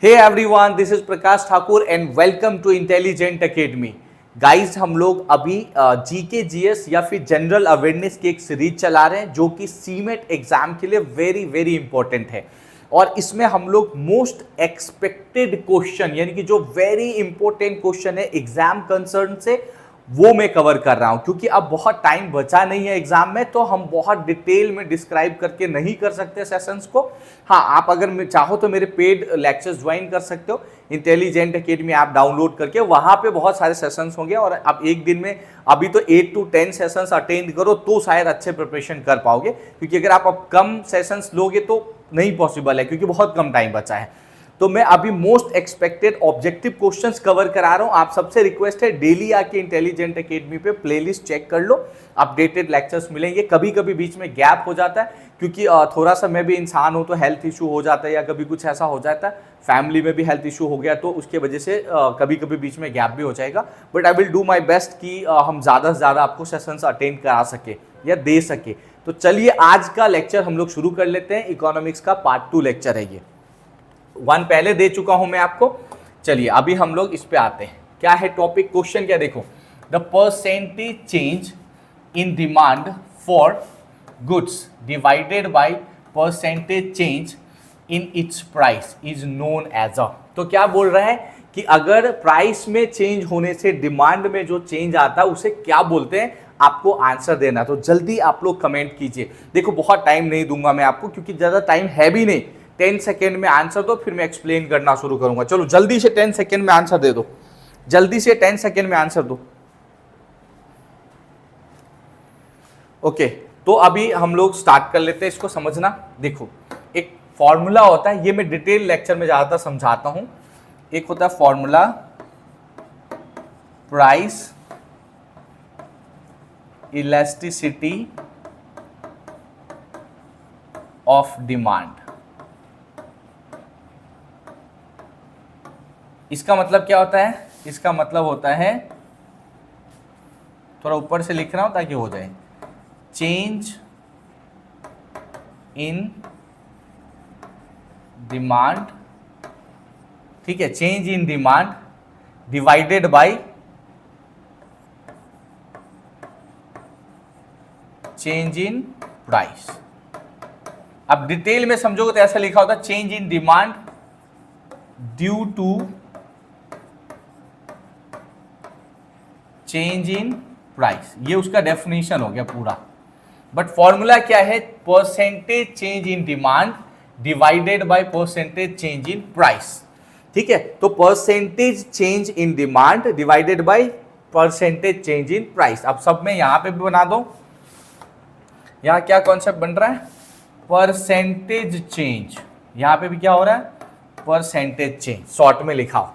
Hey everyone, this is Prakash Thakur and welcome to intelligent academy. Guys, हम लोग अभी GK GS या फिर जनरल अवेयरनेस की एक सीरीज चला रहे हैं जो कि सीमेट एग्जाम के लिए वेरी वेरी इंपॉर्टेंट है। और इसमें हम लोग मोस्ट एक्सपेक्टेड क्वेश्चन यानी कि जो वेरी इंपॉर्टेंट क्वेश्चन है एग्जाम कंसर्न से, वो मैं कवर कर रहा हूं। क्योंकि अब बहुत टाइम बचा नहीं है एग्जाम में, तो हम बहुत डिटेल में डिस्क्राइब करके नहीं कर सकते सेशंस को। हाँ, आप अगर चाहो तो मेरे पेड लेक्चर्स ज्वाइन कर सकते हो। इंटेलिजेंट एकेडमी ऐप डाउनलोड करके वहां पे बहुत सारे सेशंस होंगे और आप एक दिन में अभी तो 8 to 10 सेशंस अटेंड करो तो शायद अच्छे प्रिपरेशन कर पाओगे। क्योंकि अगर आप अब कम सेशंस लोगे तो नहीं पॉसिबल है, क्योंकि बहुत कम टाइम बचा है। तो मैं अभी most expected objective questions cover करा रहा हूं। आप सबसे रिक्वेस्ट है डेली आके इंटेलिजेंट एकेडमी पे प्लेलिस्ट चेक कर लो, अपडेटेड लेक्चर्स मिलेंगे। कभी कभी बीच में गैप हो जाता है क्योंकि थोड़ा सा मैं भी इंसान हूं तो हेल्थ इशू हो जाता है या कभी कुछ ऐसा हो जाता है, फैमिली में भी हेल्थ इशू हो गया तो उसके वजह से कभी कभी बीच में गैप भी हो जाएगा। But I will do my best कि हम ज़्यादा से ज़्यादा आपको सेशंस अटेंड करा सके या दे सके। तो चलिए आज का लेक्चर हम लोग शुरू कर लेते हैं। इकोनॉमिक्स का पार्ट 2 लेक्चर है ये। 1 पहले दे चुका हूं मैं आपको। चलिए अभी हम लोग इस पे आते हैं। क्या है टॉपिक, क्वेश्चन क्या देखो, the percentage change in demand for goods divided by percentage change in its price is known as a. तो क्या बोल रहा है कि अगर प्राइस में चेंज होने से डिमांड में जो चेंज आता है उसे क्या बोलते हैं, आपको आंसर देना। तो जल्दी आप लोग कमेंट कीजिए। देखो बहुत टाइम नहीं दूंगा मैं आपको क्योंकि ज्यादा टाइम है भी नहीं। 10 सेकेंड में आंसर दो, फिर मैं एक्सप्लेन करना शुरू करूंगा। चलो जल्दी से 10 सेकेंड में आंसर दे दो, जल्दी से 10 सेकेंड में आंसर दो। ओके, तो अभी हम लोग स्टार्ट कर लेते हैं इसको समझना। देखो एक फॉर्मूला होता है, ये मैं डिटेल लेक्चर में ज्यादातर समझाता हूं। एक होता है formula price elasticity of demand. इसका मतलब क्या होता है, इसका मतलब होता है, थोड़ा ऊपर से लिख रहा हूं ताकि हो जाए, चेंज इन डिमांड, ठीक है, change in demand divided by change in price. अब डिटेल में समझोगे तो ऐसा लिखा होता है, change in demand due to change in price. ये उसका डेफिनेशन हो गया पूरा। बट फॉर्मूला क्या है, percentage change in demand divided by percentage change in price. ठीक है, तो percentage change in demand divided by percentage change in price. अब सब में यहां पे भी बना दो। यहां क्या कॉन्सेप्ट बन रहा है, परसेंटेज चेंज। यहां पे भी क्या हो रहा है, परसेंटेज चेंज, शॉर्ट में लिखा हो।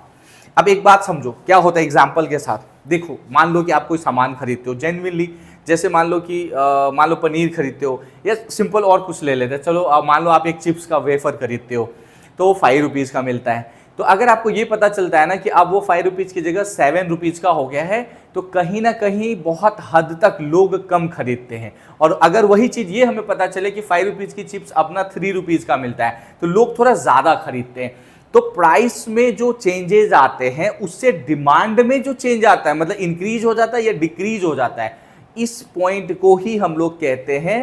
अब एक बात समझो क्या होता है एग्जाम्पल के साथ। देखो मान लो कि आप कोई सामान खरीदते हो जेन्युइनली, जैसे मान लो कि मान लो पनीर खरीदते हो या सिंपल और कुछ ले लेते हैं। चलो मान लो आप एक चिप्स का वेफर खरीदते हो तो वो 5 रुपीज़ का मिलता है। तो अगर आपको ये पता चलता है ना कि अब वो 5 रुपीज़ की जगह 7 रुपीज़ का हो गया है, तो कहीं ना कहीं बहुत हद तक लोग कम खरीदते हैं। और अगर वही चीज़ ये हमें पता चले कि 5 रुपीज़ की चिप्स अपना 3 रुपीज़ का मिलता है, तो लोग थोड़ा ज़्यादा खरीदते हैं। तो प्राइस में जो चेंजेस आते हैं उससे डिमांड में जो चेंज आता है, मतलब इंक्रीज हो जाता है या डिक्रीज हो जाता है, इस पॉइंट को ही हम लोग कहते हैं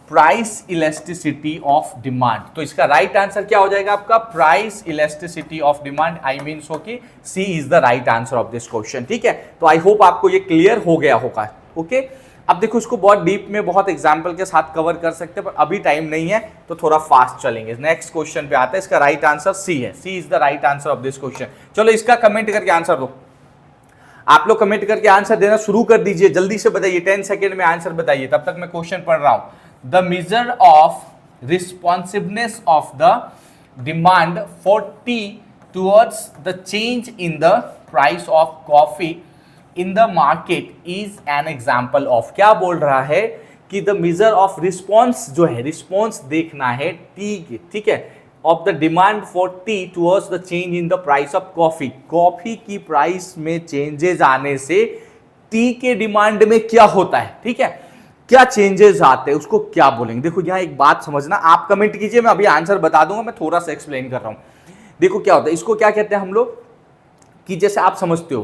प्राइस इलास्टिसिटी ऑफ डिमांड। तो इसका राइट आंसर क्या हो जाएगा आपका, price elasticity of demand. I mean so कि C is the right answer of this question. ठीक है, तो आई होप आपको ये क्लियर हो गया होगा। ओके, अब देखो इसको बहुत डीप में बहुत एग्जाम्पल के साथ कवर कर सकते हैं, पर अभी टाइम नहीं है तो थोड़ा फास्ट चलेंगे। नेक्स्ट क्वेश्चन पे आते हैं। इसका राइट आंसर सी है, C is the right answer of this question. चलो इसका कमेंट करके आंसर दो। आप लोग कमेंट करके आंसर देना शुरू कर दीजिए, जल्दी से बताइए, 10 सेकेंड में आंसर बताइए, तब तक मैं क्वेश्चन पढ़ रहा हूं। The measure of responsiveness of the demand for T towards the change in the price of coffee in the market is an example of. क्या बोल रहा है कि द मेजर ऑफ रिस्पॉन्स जो है, रिस्पॉन्स देखना है टी की, ठीक है, of the demand for T towards the change in the price of coffee. Coffee की प्राइस में चेंजेस आने से टी के डिमांड में क्या होता है, ठीक है, क्या चेंजेस आते हैं, उसको क्या बोलेंगे। देखो यहाँ एक बात समझना, आप कमेंट कीजिए, मैं अभी आंसर बता दूंगा, मैं थोड़ा सा एक्सप्लेन कर रहा हूं। देखो क्या होता है, इसको क्या कहते हैं हम लोग कि जैसे आप समझते हो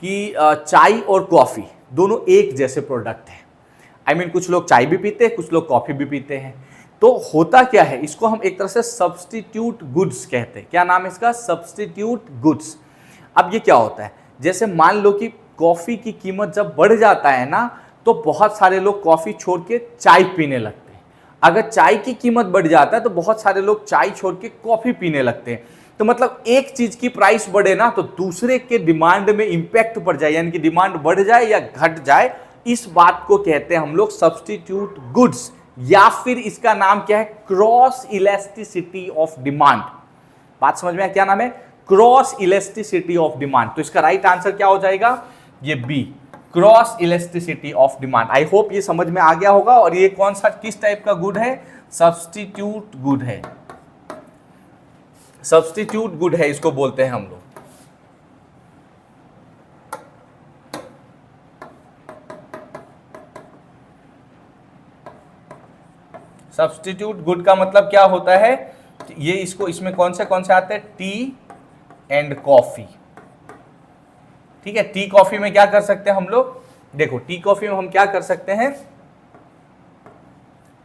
कि चाय और कॉफ़ी दोनों एक जैसे प्रोडक्ट हैं। आई मीन कुछ लोग चाय भी पीते हैं, कुछ लोग कॉफ़ी भी पीते हैं। तो होता क्या है, इसको हम एक तरह से सब्स्टिट्यूट गुड्स कहते हैं। क्या नाम है इसका? Substitute goods. अब ये क्या होता है, जैसे मान लो कि कॉफ़ी की कीमत जब बढ़ जाता है ना, तो बहुत सारे लोग कॉफ़ी छोड़ के चाय पीने लगते हैं। अगर चाय की कीमत बढ़ जाता है तो बहुत सारे लोग चाय छोड़ के कॉफ़ी पीने लगते हैं। तो मतलब एक चीज की प्राइस बढ़े ना तो दूसरे के डिमांड में इंपैक्ट पड़ जाए, यानी कि डिमांड बढ़ जाए या घट जाए, इस बात को कहते हैं हम लोग सब्स्टिट्यूट गुड्स, या फिर इसका नाम क्या है? Cross elasticity of demand. बात समझ में आया? क्या नाम है? Cross elasticity of demand. तो इसका राइट आंसर क्या हो जाएगा? ये B, cross elasticity of demand. I hope ये समझ में आ गया होगा। और ये कौन सा, किस टाइप का गुड है? सब्स्टिट्यूट गुड है। सब्स्टिट्यूट गुड है इसको बोलते हैं हम लोग। सब्स्टिट्यूट गुड का मतलब क्या होता है? ये इसको, इसमें कौन से आते हैं? T and coffee. ठीक है, टी कॉफी में क्या कर सकते हैं हम लोग? देखो टी कॉफी में हम क्या कर सकते हैं,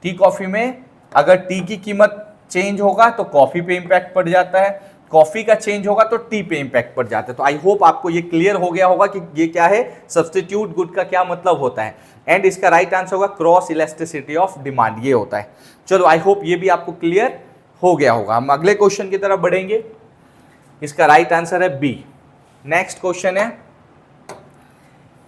टी कॉफी में अगर टी की कीमत चेंज होगा तो कॉफी पे इंपैक्ट पड़ जाता है, कॉफी का चेंज होगा तो टी पे इंपैक्ट पड़ जाता है। तो आई होप आपको ये क्लियर हो गया होगा कि ये क्या है, सब्स्टिट्यूट गुड का क्या मतलब होता है। एंड इसका राइट आंसर होगा क्रॉस इलास्टिसिटी ऑफ डिमांड, ये होता है। चलो आई होप ये भी आपको क्लियर हो गया होगा। हम अगले क्वेश्चन की तरफ बढ़ेंगे। इसका राइट आंसर है बी। नेक्स्ट क्वेश्चन है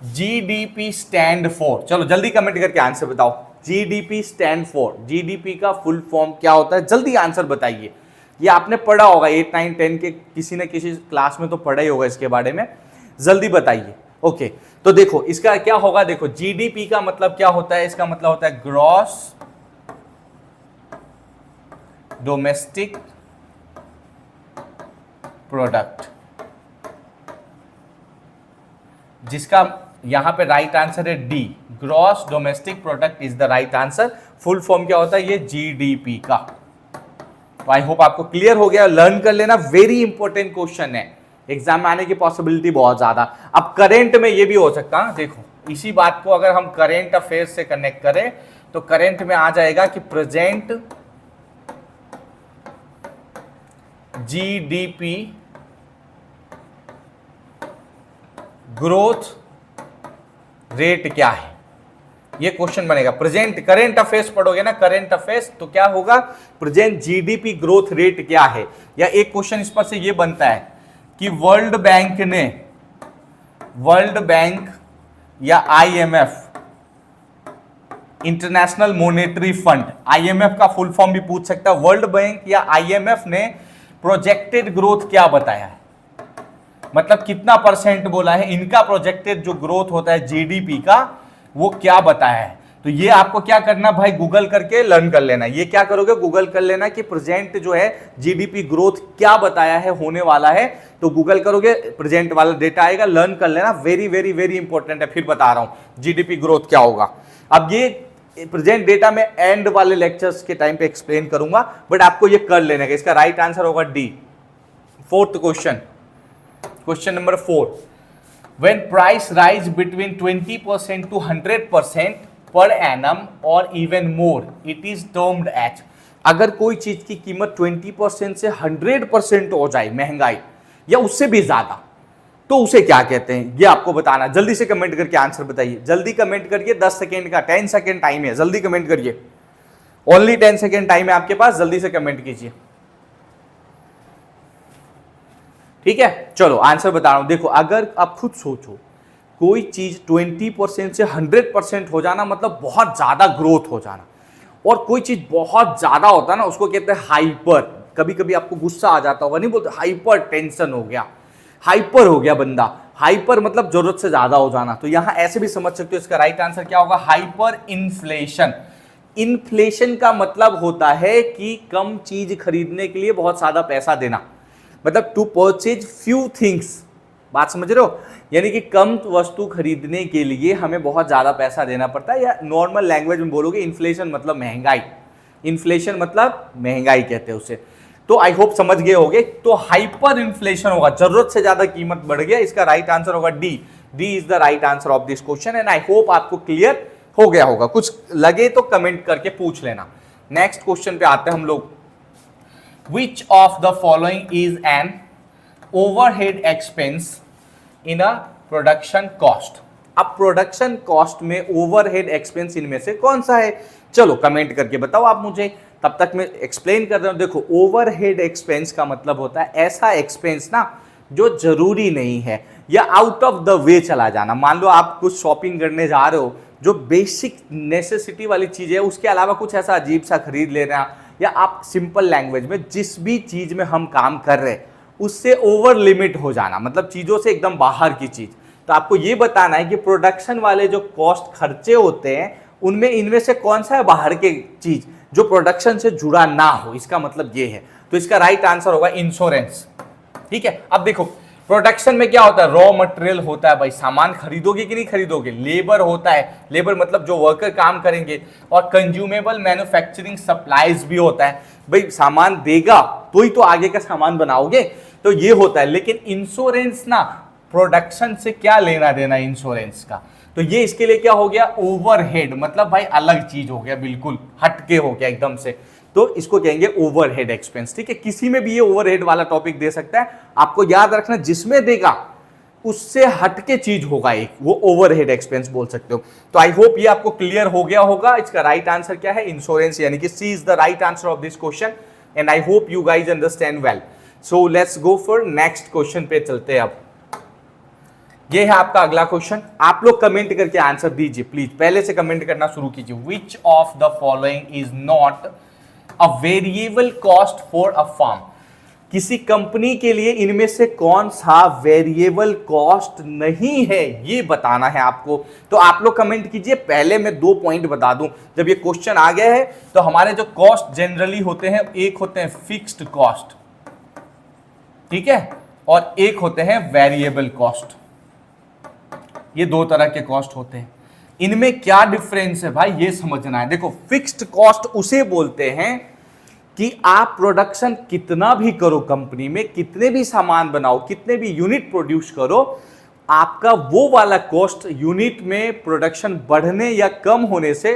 जीडीपी स्टैंड फॉर। चलो जल्दी कमेंट करके आंसर बताओ। जीडीपी स्टैंड फॉर, जीडीपी का फुल फॉर्म क्या होता है? जल्दी आंसर बताइए। ये आपने पढ़ा होगा 8, 9, 10 के किसी न किसी क्लास में तो पढ़ा ही होगा इसके बारे में। जल्दी बताइए। ओके, तो देखो इसका क्या होगा। देखो जीडीपी का मतलब क्या होता है? इसका मतलब होता है ग्रॉस डोमेस्टिक प्रोडक्ट, जिसका यहां पे राइट आंसर है D, gross domestic product is the right answer. Full form क्या होता है? ये जीडीपी का। तो आई होप आपको क्लियर हो गया। लर्न कर लेना, वेरी इंपॉर्टेंट क्वेश्चन है, एग्जाम में आने की पॉसिबिलिटी बहुत ज्यादा। अब करेंट में ये भी हो सकता है। देखो इसी बात को अगर हम करेंट अफेयर से कनेक्ट करें तो करेंट में आ जाएगा कि प्रेजेंट जीडीपी ग्रोथ रेट क्या है, ये क्वेश्चन बनेगा। प्रेजेंट करेंट अफेयर्स पढ़ोगे ना, करेंट अफेयर्स, तो क्या होगा? प्रेजेंट जीडीपी ग्रोथ रेट क्या है। या एक क्वेश्चन इस पर से ये बनता है कि वर्ल्ड बैंक या IMF, international monetary fund, IMF का फुल फॉर्म भी पूछ सकता है। वर्ल्ड बैंक या आईएमएफ ने प्रोजेक्टेड ग्रोथ क्या बताया है, मतलब कितना परसेंट बोला है, इनका प्रोजेक्टेड जो ग्रोथ होता है जीडीपी का वो क्या बताया है। तो ये आपको क्या करना भाई, गूगल करके लर्न कर लेना। ये क्या करोगे, गूगल कर लेना कि प्रेजेंट जो है जीडीपी ग्रोथ क्या बताया है, होने वाला है। तो गूगल करोगे, प्रेजेंट वाला डेटा आएगा, लर्न कर लेना। वेरी वेरी वेरी इंपॉर्टेंट है। फिर बता रहा हूं जीडीपी ग्रोथ क्या होगा। अब ये प्रेजेंट डेटा में एंड वाले लेक्चर्स के टाइम पे एक्सप्लेन करूंगा, बट आपको ये कर लेने का। इसका राइट आंसर होगा D. Fourth question, question number 4, when price rise between 20% to 100% per annum or even more, it is termed as। अगर कोई चीज की कीमत 20% से 100% हो जाए महंगाई, या उससे भी ज्यादा, तो उसे क्या कहते हैं, ये आपको बताना। जल्दी से कमेंट करके आंसर बताइए। जल्दी कमेंट करिए, 10 सेकेंड का, 10 सेकेंड टाइम है, जल्दी कमेंट करिए। ओनली 10 सेकेंड टाइम है आपके पास, जल्दी से कमेंट कीजिए। ठीक है, चलो आंसर बता रहा हूं। देखो अगर आप खुद सोचो, कोई चीज 20% से 100% हो जाना मतलब बहुत ज्यादा ग्रोथ हो जाना, और कोई चीज बहुत ज्यादा होता है ना, उसको कहते हैं हाइपर। कभी कभी आपको गुस्सा आ जाता होगा, नहीं बोलते हाइपर टेंशन हो गया, हाइपर हो गया बंदा। हाइपर मतलब जरूरत से ज्यादा हो जाना। तो यहां ऐसे भी समझ सकते हो, इसका राइट आंसर क्या होगा, हाइपर इन्फ्लेशन। इन्फ्लेशन का मतलब होता है कि कम चीज खरीदने के लिए बहुत ज्यादा पैसा देना, मतलब टू परचेज फ्यू थिंग्स। बात समझ रहे हो, यानी कि कम वस्तु खरीदने के लिए हमें बहुत ज्यादा पैसा देना पड़ता है। या नॉर्मल लैंग्वेज में बोलोगे, इन्फ्लेशन मतलब महंगाई। इन्फ्लेशन मतलब महंगाई कहते हैं उसे। तो आई होप समझ गए होगे। तो हाइपर इन्फ्लेशन होगा, जरूरत से ज्यादा कीमत बढ़ गया, इसका राइट आंसर होगा D. D is the right answer of this question and I hope आपको क्लियर हो गया होगा। कुछ लगे तो कमेंट करके पूछ लेना। नेक्स्ट क्वेश्चन पे आते हैं हम लोग। विच of the following is an overhead expense in a production cost. अब प्रोडक्शन कॉस्ट में ओवरहेड एक्सपेंस इनमें से कौन सा है? चलो कमेंट करके बताओ आप मुझे, तब तक मैं एक्सप्लेन कर रहा हूं। देखो, ओवरहेड एक्सपेंस का मतलब होता है ऐसा एक्सपेंस ना जो जरूरी नहीं है या आउट ऑफ द वे चला जाना। मान लो आप कुछ शॉपिंग करने जा रहे हो, जो बेसिक नेसेसिटी वाली चीज है, उसके अलावा कुछ ऐसा अजीब सा खरीद लेना, या आप सिंपल लैंग्वेज में जिस भी चीज में हम काम कर रहे हैं उससे ओवर लिमिट हो जाना, मतलब चीजों से एकदम बाहर की चीज। तो आपको ये बताना है कि प्रोडक्शन वाले जो कॉस्ट खर्चे होते हैं उनमें इनमें से कौन सा है बाहर के चीज जो प्रोडक्शन से जुड़ा ना हो। इसका मतलब ये है। तो इसका राइट आंसर होगा इंश्योरेंस। ठीक है, अब देखो प्रोडक्शन में क्या होता है? रॉ मटेरियल होता है भाई, सामान खरीदोगे कि नहीं खरीदोगे। लेबर होता है, लेबर मतलब जो वर्कर काम करेंगे। और कंज्यूमेबल मैन्युफैक्चरिंग सप्लाईज भी होता है, भाई सामान देगा तो ही तो आगे का सामान बनाओगे। तो ये होता है। लेकिन इंश्योरेंस ना, प्रोडक्शन से क्या लेना देना इंश्योरेंस का। तो ये इसके लिए क्या हो गया? ओवरहेड, मतलब भाई अलग चीज हो गया, बिल्कुल हटके हो गया एकदम से। तो इसको कहेंगे ओवरहेड एक्सपेंस। ठीक है, किसी में भी ये ओवरहेड वाला टॉपिक दे सकता है। आपको याद रखना, जिसमें देगा उससे हटके चीज होगा एक, वो ओवरहेड एक्सपेंस बोल सकते हो। तो आई होप ये आपको क्लियर हो गया होगा। इसका राइट आंसर क्या है? इंश्योरेंस, यानी कि C is the right answer of this question and I hope you guys understand well. So let's go for next question पे चलते हैं। अब ये है आपका अगला क्वेश्चन। आप लोग कमेंट करके आंसर दीजिए प्लीज, पहले से कमेंट करना शुरू कीजिए। विच of the following is not a variable cost for a firm. किसी कंपनी के लिए इनमें से कौन सा वेरिएबल कॉस्ट नहीं है, ये बताना है आपको। तो आप लोग कमेंट कीजिए। पहले मैं 2 पॉइंट बता दूं, जब ये क्वेश्चन आ गया है तो हमारे जो कॉस्ट जनरली होते हैं, एक होते हैं फिक्स्ड कॉस्ट, ठीक है, और एक होते हैं वेरिएबल कॉस्ट। ये 2 तरह के कॉस्ट होते हैं। इनमें क्या डिफरेंस है भाई, ये समझना है। देखो, फिक्स्ड कॉस्ट उसे बोलते हैं कि आप प्रोडक्शन कितना भी करो, कंपनी में कितने भी सामान बनाओ, कितने भी यूनिट प्रोड्यूस करो, आपका वो वाला कॉस्ट यूनिट में प्रोडक्शन बढ़ने या कम होने से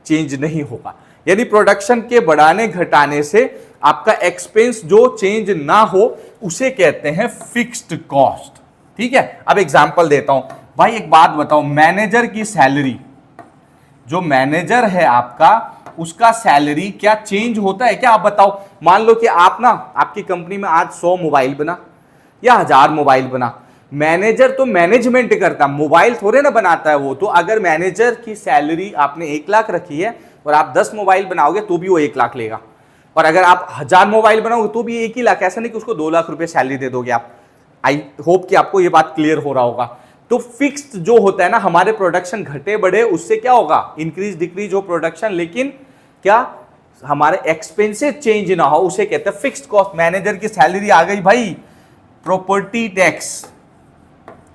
चेंज नहीं होगा। यानी प्रोडक्शन के बढ़ाने घटाने से आपका एक्सपेंस जो चेंज ना हो उसे कहते हैं फिक्स्ड कॉस्ट। ठीक है, अब एग्जांपल देता हूं भाई। एक बात बताओ, मैनेजर की सैलरी, जो मैनेजर है आपका, उसका सैलरी क्या चेंज होता है क्या? आप बताओ। मान लो कि आप ना, आपकी कंपनी में आज 100 मोबाइल बना या 1000 मोबाइल बना, मैनेजर तो मैनेजमेंट करता, मोबाइल थोड़े ना बनाता है वो। तो अगर मैनेजर की सैलरी आपने 1 लाख रखी है और आप 10 मोबाइल बनाओगे तो भी वो 1 लाख लेगा, और अगर आप 1000 मोबाइल बनाओगे तो भी 1 ही लाख। ऐसा नहीं कि उसको 2 लाख रुपए सैलरी दे दोगे आप। आई होप कि आपको ये बात क्लियर हो रहा होगा। तो फिक्स्ड जो होता है ना, हमारे प्रोडक्शन घटे बढ़े उससे क्या होगा, इंक्रीज डिक्रीज हो प्रोडक्शन, लेकिन क्या हमारे एक्सपेंसेस चेंज ना हो, उसे कहते हैं फिक्स्ड कॉस्ट। मैनेजर की सैलरी आ गई भाई, प्रॉपर्टी टैक्स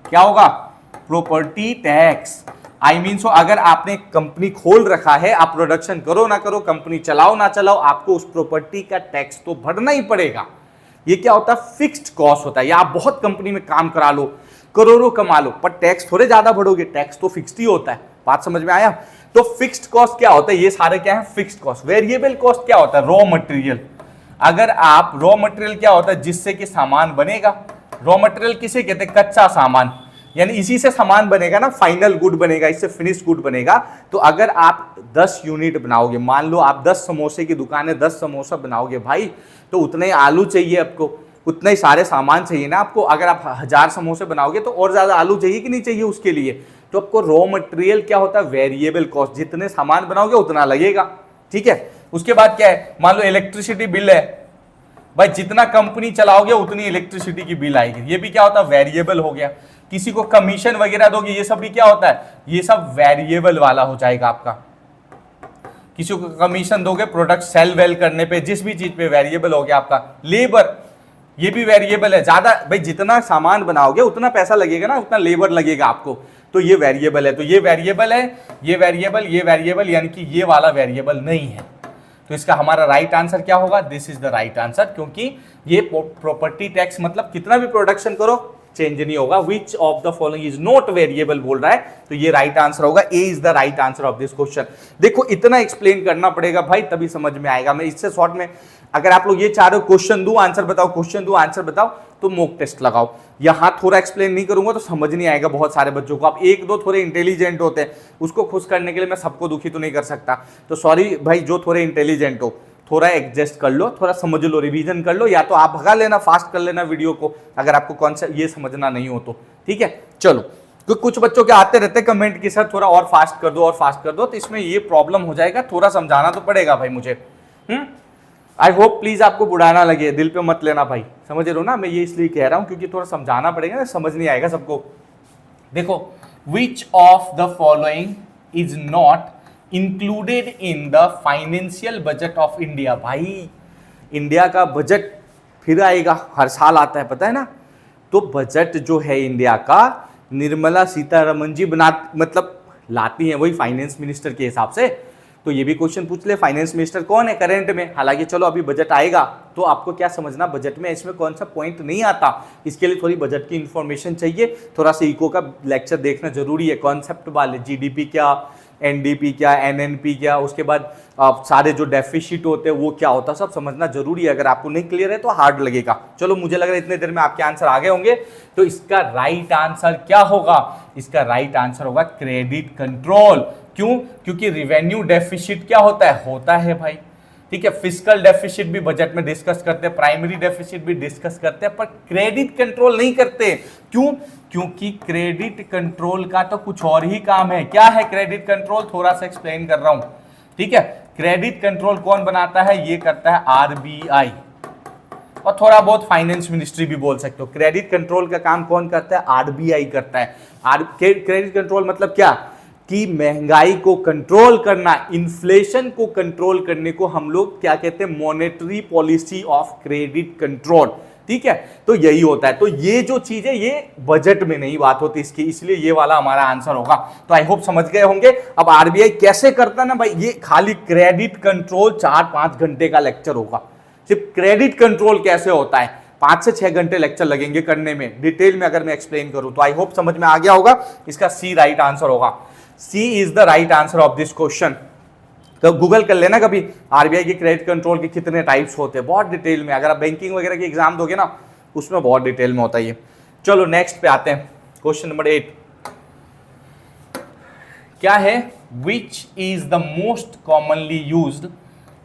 क्या होगा? Property tax. आई मीन सो अगर आपने कंपनी खोल रखा है, आप प्रोडक्शन करो ना करो, कंपनी चलाओ ना चलाओ, आपको उस प्रॉपर्टी का टैक्स तो भरना ही पड़ेगा। ये क्या होता है? फिक्स्ड कॉस्ट होता है। या आप बहुत कंपनी में काम करा लो, करोड़ों कमा लो, पर टैक्स थोड़े ज्यादा भरोगे, टैक्स तो फिक्स्ड ही होता है। बात समझ में आया? तो फिक्स्ड कॉस्ट क्या होता है? ये सारे क्या है? Fixed cost. वेरिएबल कॉस्ट क्या होता है? Raw material. अगर आप रॉ मटेरियल क्या होता है? जिससे कि सामान बनेगा। रॉ मटेरियल किसे कहते हैं? कच्चा सामान, यानी इसी से सामान बनेगा ना, फाइनल गुड बनेगा, इससे फिनिश गुड बनेगा। तो अगर आप 10 यूनिट बनाओगे, मान लो आप 10 समोसे की दुकान है, 10 समोसा बनाओगे भाई, तो उतने आलू चाहिए आपको, उतने ही सारे सामान चाहिए ना आपको। अगर आप 1000 समोसे बनाओगे तो और ज्यादा आलू चाहिए कि नहीं चाहिए उसके लिए। तो आपको रॉ मटेरियल क्या होता है? Variable cost. जितने सामान बनाओगे उतना लगेगा। ठीक है, उसके बाद क्या है? मान लो इलेक्ट्रिसिटी बिल है भाई, जितना कंपनी चलाओगे उतनी इलेक्ट्रिसिटी की बिल आएगी। ये भी क्या होता है? वेरिएबल हो गया। किसी को कमीशन वगैरह दोगे, ये सब भी क्या होता है? ये सब वेरिएबल वाला हो जाएगा आपका। किसी को कमीशन दोगे प्रोडक्ट सेल वेल करने पे, जिस भी चीज पे, वेरिएबल हो गया आपका। लेबर, ये भी वेरिएबल है। ज्यादा भाई जितना सामान बनाओगे उतना पैसा लगेगा ना, उतना लेबर लगेगा आपको, तो ये वेरिएबल है। तो ये वेरिएबल है, ये वेरिएबल, ये वेरिएबल, यानी कि ये वाला वेरिएबल नहीं है। तो इसका हमारा राइट आंसर क्या होगा? This is the right answer, क्योंकि ये प्रॉपर्टी टैक्स मतलब कितना भी प्रोडक्शन करो चेंज नहीं होगा। Which of the following is not variable बोल रहा है, तो ये राइट आंसर होगा, A is the right answer of this question. देखो इतना एक्सप्लेन करना पड़ेगा भाई, तभी समझ में आएगा। मैं इससे शॉर्ट में, अगर आप लोग ये चाह रहे हो क्वेश्चन दूं आंसर बताओ, क्वेश्चन दूं आंसर बताओ, तो मॉक टेस्ट लगाओ। यहां थोड़ा एक्सप्लेन नहीं करूंगा तो समझ नहीं आएगा बहुत सारे बच्चों को। आप एक दो थोड़े इंटेलिजेंट होते हैं, उसको खुश करने के लिए मैं सबको दुखी तो नहीं कर सकता, तो सॉरी भाई, जो थोड़े इंटेलिजेंट हो थोड़ा एडजस्ट कर लो, थोड़ा समझ लो, रिवीजन कर लो, या तो आप भगा लेना, फास्ट कर लेना वीडियो को, अगर आपको कॉन्सेप्ट ये समझना नहीं हो तो, ठीक है। चलो, तो कुछ बच्चों के आते रहते हैं कमेंट की सर थोड़ा और फास्ट कर दो और फास्ट कर दो, तो इसमें ये प्रॉब्लम हो जाएगा, थोड़ा समझाना तो पड़ेगा भाई मुझे। आई होप प्लीज आपको बुरा ना लगे, दिल पे मत लेना भाई, समझ रहे हो ना, मैं ये इसलिए कह रहा हूं क्योंकि थोड़ा समझाना पड़ेगा ना, समझ नहीं आएगा सबको। देखो, विच of the following is not included in the financial budget of India. भाई इंडिया का बजट फिर आएगा, हर साल आता है पता है ना, तो बजट जो है इंडिया का निर्मला सीतारमण जी मतलब लाती हैं वही फाइनेंस मिनिस्टर के हिसाब से। तो ये भी क्वेश्चन पूछ ले, फाइनेंस मिनिस्टर कौन है करंट में, हालांकि चलो अभी बजट आएगा तो आपको क्या समझना बजट में, इसमें कौन सा पॉइंट नहीं आता, इसके लिए थोड़ी बजट की इंफॉर्मेशन चाहिए, थोड़ा सा इको का लेक्चर देखना जरूरी है, कॉन्सेप्ट वाले, जीडीपी क्या, एनडीपी क्या, एनएनपी क्या, उसके बाद सारे जो डेफिसिट होते हैं वो क्या होता है, सब समझना जरूरी है। अगर आपको नहीं क्लियर है तो हार्ड लगेगा। चलो, मुझे लग रहा है इतने देर में आपके आंसर आ गए होंगे। तो इसका राइट आंसर क्या होगा? इसका राइट आंसर होगा क्रेडिट कंट्रोल। क्यों? क्योंकि रिवेन्यू डेफिसिट क्या होता है भाई, ठीक है। फिस्कल डेफिसिट भी बजट में डिस्कस करते हैं, प्राइमरी डेफिसिट भी डिस्कस करते हैं, पर क्रेडिट कंट्रोल नहीं करते। क्यों? क्योंकि क्रेडिट कंट्रोल का तो कुछ और ही काम है। क्या है क्रेडिट कंट्रोल? थोड़ा सा एक्सप्लेन कर रहा हूं, ठीक है। क्रेडिट कंट्रोल कौन बनाता है? ये करता है आरबीआई, और थोड़ा बहुत फाइनेंस मिनिस्ट्री भी बोल सकते हो। क्रेडिट कंट्रोल का काम कौन करता है? आरबीआई करता है। क्रेडिट कंट्रोल मतलब क्या कि महंगाई को कंट्रोल करना, इन्फ्लेशन को कंट्रोल करने को हम लोग क्या कहते हैं? Monetary policy of credit control, ठीक है। तो यही होता है। तो ये जो चीज है ये बजट में नहीं बात होती इसकी, इसलिए ये वाला हमारा आंसर होगा। तो आई होप समझ गए होंगे। अब आरबीआई कैसे करता है ना भाई, ये खाली क्रेडिट कंट्रोल 4-5 घंटे का लेक्चर होगा, सिर्फ क्रेडिट कंट्रोल कैसे होता है 5 से 6 घंटे लेक्चर लगेंगे करने में, डिटेल में अगर मैं एक्सप्लेन करूं तो। आई होप समझ में आ गया होगा। इसका सी राइट आंसर होगा, C is the right answer of this question. तो गूगल कर लेना कभी, आरबीआई के क्रेडिट कंट्रोल के कितने टाइप्स होते हैं, बहुत डिटेल में। अगर आप बैंकिंग वगैरह के एग्जाम दोगे ना उसमें बहुत डिटेल में होता है ये। चलो नेक्स्ट पे आते हैं, क्वेश्चन नंबर 8 क्या है? Which is the most commonly used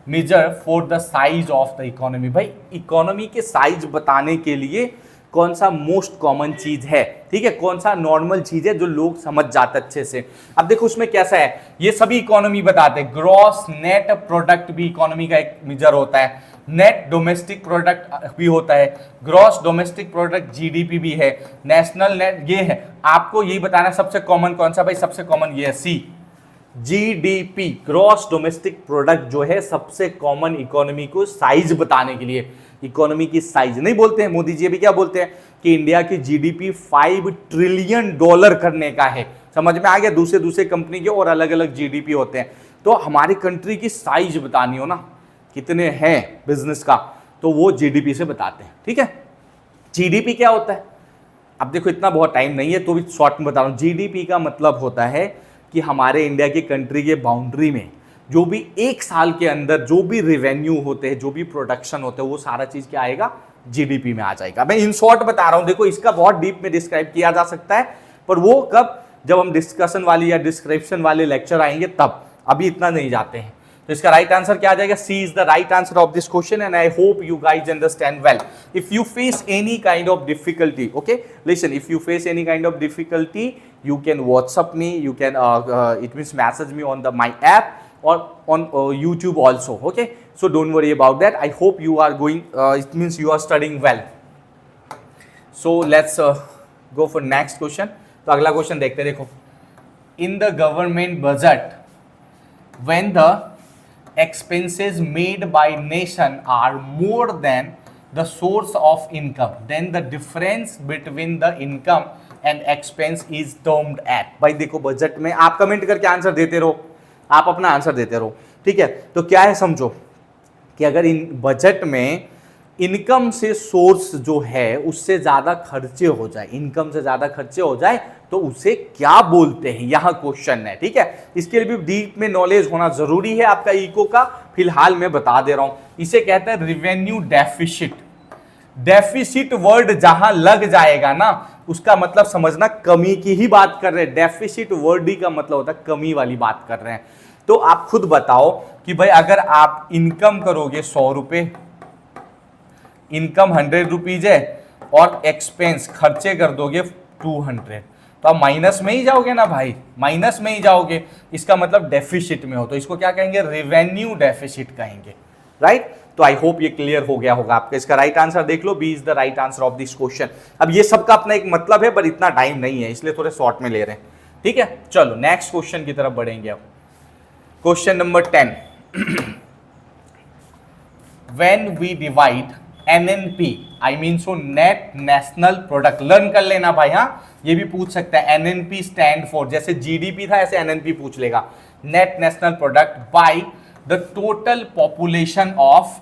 measure for the size of the economy. भाई इकोनॉमी के साइज बताने के लिए कौन सा मोस्ट कॉमन चीज है, ठीक है, कौन सा नॉर्मल चीज है जो लोग समझ जाते अच्छे से। अब देखो उसमें कैसा है, ये सभी इकोनॉमी बताते हैं। ग्रॉस नेट प्रोडक्ट भी इकोनॉमी का एक मेजर होता है, नेट डोमेस्टिक प्रोडक्ट भी होता है, ग्रॉस डोमेस्टिक प्रोडक्ट जीडीपी भी है, नेशनल नेट ये है। आपको यही बताना सबसे कॉमन कौन सा? भाई सबसे कॉमन ये है सी, जीडीपी, ग्रॉस डोमेस्टिक प्रोडक्ट जो है सबसे कॉमन इकोनॉमी को साइज बताने के लिए। इकोनॉमी की साइज नहीं बोलते हैं, मोदी जी भी क्या बोलते हैं कि इंडिया की जीडीपी $5 ट्रिलियन करने का है। समझ में आ गया? दूसरे कंपनी के और अलग अलग जीडीपी होते हैं। तो हमारी कंट्री की साइज बतानी हो ना, कितने हैं बिजनेस का, तो वो जीडीपी से बताते हैं, ठीक है। जीडीपी क्या होता है? अब देखो इतना बहुत टाइम नहीं है तो भी शॉर्ट में बता रहा हूं। जीडीपी का मतलब होता है कि हमारे इंडिया की कंट्री के बाउंड्री में जो भी एक साल के अंदर जो भी रेवेन्यू होते हैं, जो भी प्रोडक्शन होते हैं, वो सारा चीज क्या आएगा? जीडीपी में आ जाएगा। मैं इन शॉर्ट बता रहा हूं, देखो इसका बहुत डीप में डिस्क्राइब किया जा सकता है, पर वो कब? जब हम डिस्कशन वाली या डिस्क्रिप्शन वाले लेक्चर आएंगे तब, अभी इतना नहीं जाते हैं। तो इसका राइट आंसर क्या आ जाएगा? C is the right answer of this question and I hope you guys understand well. If you face any kind of difficulty, okay listen, if you face any kind of difficulty you can WhatsApp me, you can it means message me on my app or on YouTube also, okay? So don't worry about that. I hope you are going it means you are studying well. So let's go for next question. तो अगला question देखते हैं। देखो, in the government budget when the expenses made by nation are more than the source of income, then the difference between the income and expense is termed at। भाई देखो budget में आप comment करके answer देते रहो, आप अपना answer देते रहो, ठीक है। तो क्या है समझो, कि अगर इन बजट में इनकम से सोर्स जो है उससे ज्यादा खर्चे हो जाए, इनकम से ज्यादा खर्चे हो जाए तो उसे क्या बोलते हैं, यहां क्वेश्चन है। ठीक है, इसके लिए भी डीप में नॉलेज होना जरूरी है आपका इको का, फिलहाल मैं बता दे रहा हूं। इसे कहते हैं रिवेन्यू डेफिसिट। डेफिसिट वर्ड जहां लग जाएगा ना उसका मतलब समझना कमी की ही बात कर रहे हैं। डेफिसिट वर्ड ही का मतलब होता है कमी वाली बात कर रहे हैं। तो आप खुद बताओ कि भाई अगर आप इनकम करोगे 100 रुपए, इनकम 100 रुपीज है और एक्सपेंस खर्चे कर दोगे 200, तो आप माइनस में ही जाओगे ना भाई, माइनस में ही जाओगे। इसका मतलब डेफिसिट में हो, तो इसको क्या कहेंगे, रेवेन्यू डेफिसिट कहेंगे, राइट। तो आई होप ये क्लियर हो गया होगा आपका। इसका राइट आंसर देख लो, B is the right answer of this question. अब ये सबका अपना एक मतलब है, पर इतना टाइम नहीं है इसलिए थोड़े शॉर्ट में ले रहे हैं। ठीक है, चलो नेक्स्ट क्वेश्चन की तरफ बढ़ेंगे। अब question number 10, when we divide NNP, I mean so net national product, learn कर लेना भाई। हाँ, ये भी पूछ सकता है NNP स्टैंड फॉर, जैसे GDP था ऐसे NNP पूछ लेगा, net national product by the total population of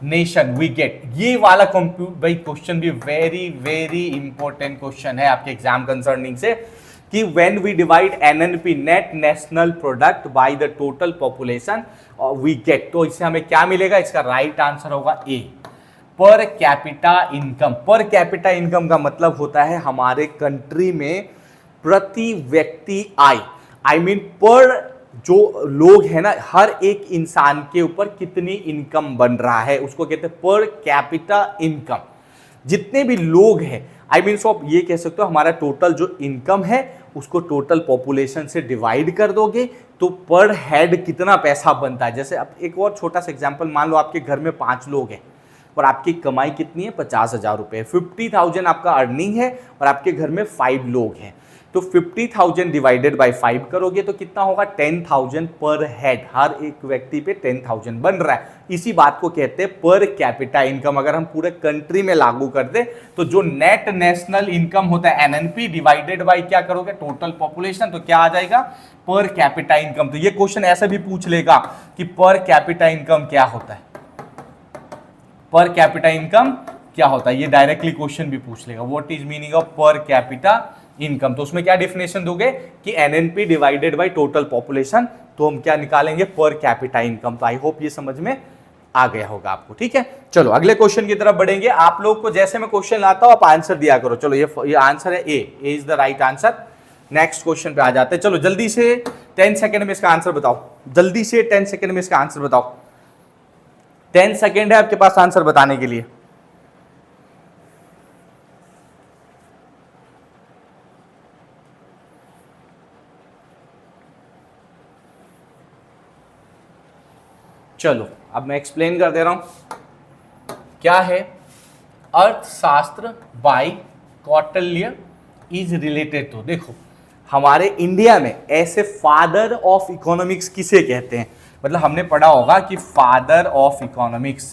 nation we get. ये वाला कंप्यूट भाई क्वेश्चन भी वेरी वेरी इंपॉर्टेंट क्वेश्चन है आपके एग्जाम कंसर्निंग से, कि when we divide NNP net national product by the total population we get, तो इससे हमें क्या मिलेगा, इसका राइट आंसर होगा A, per capita income. Per capita income का मतलब होता है हमारे कंट्री में प्रति व्यक्ति आय, आई मीन पर जो लोग है ना, हर एक इंसान के ऊपर कितनी इनकम बन रहा है उसको कहते हैं पर कैपिटा इनकम। जितने भी लोग हैं, आई मीन सो आप ये कह सकते हो हमारा टोटल जो इनकम है उसको टोटल पॉपुलेशन से डिवाइड कर दोगे तो पर हेड कितना पैसा बनता है। जैसे अब एक और छोटा सा एग्जांपल, मान लो आपके घर में 5 लोग हैं और आपकी कमाई कितनी है, 50,000 रुपये, 50,000 आपका अर्निंग है और आपके घर में 5 लोग हैं, तो 50,000 डिवाइडेड बाय 5 करोगे तो कितना होगा, 10,000 पर हेड, हर एक व्यक्ति पे 10,000 बन रहा है। इसी बात को कहते हैं पर कैपिटा इनकम। अगर हम पूरे कंट्री में लागू कर दे तो जो नेट नेशनल इनकम होता है NNP डिवाइडेड बाय क्या करोगे, टोटल पॉपुलेशन, तो क्या आ जाएगा, पर कैपिटा इनकम। तो ये क्वेश्चन ऐसा भी पूछ लेगा कि पर कैपिटा इनकम क्या होता है, पर कैपिटा इनकम क्या होता है, ये डायरेक्टली क्वेश्चन भी पूछ लेगा, व्हाट इज मीनिंग ऑफ पर कैपिटा इनकम। तो उसमें क्या डेफिनेशन दोगे कि NNP divided by total population, तो हम क्या निकालेंगे, पर कैपिटा इनकम। तो आई होप ये समझ में आ गया होगा आपको। ठीक है, चलो अगले क्वेश्चन की तरफ बढ़ेंगे। आप लोग को जैसे मैं क्वेश्चन लाता हूं आप आंसर दिया करो। चलो ये आंसर है A is the right answer. Next question पे आ जाते हैं। चलो जल्दी से 10 सेकंड में इसका आंसर बताओ, जल्दी से 10 सेकंड में इसका आंसर बताओ। 10 सेकंड है आपके पास आंसर बताने के लिए। चलो अब मैं एक्सप्लेन कर दे रहा हूं क्या है। Arthashastra by Kautilya is related to, देखो हमारे इंडिया में ऐसे फादर ऑफ इकोनॉमिक्स किसे कहते हैं, मतलब हमने पढ़ा होगा कि फादर ऑफ इकोनॉमिक्स,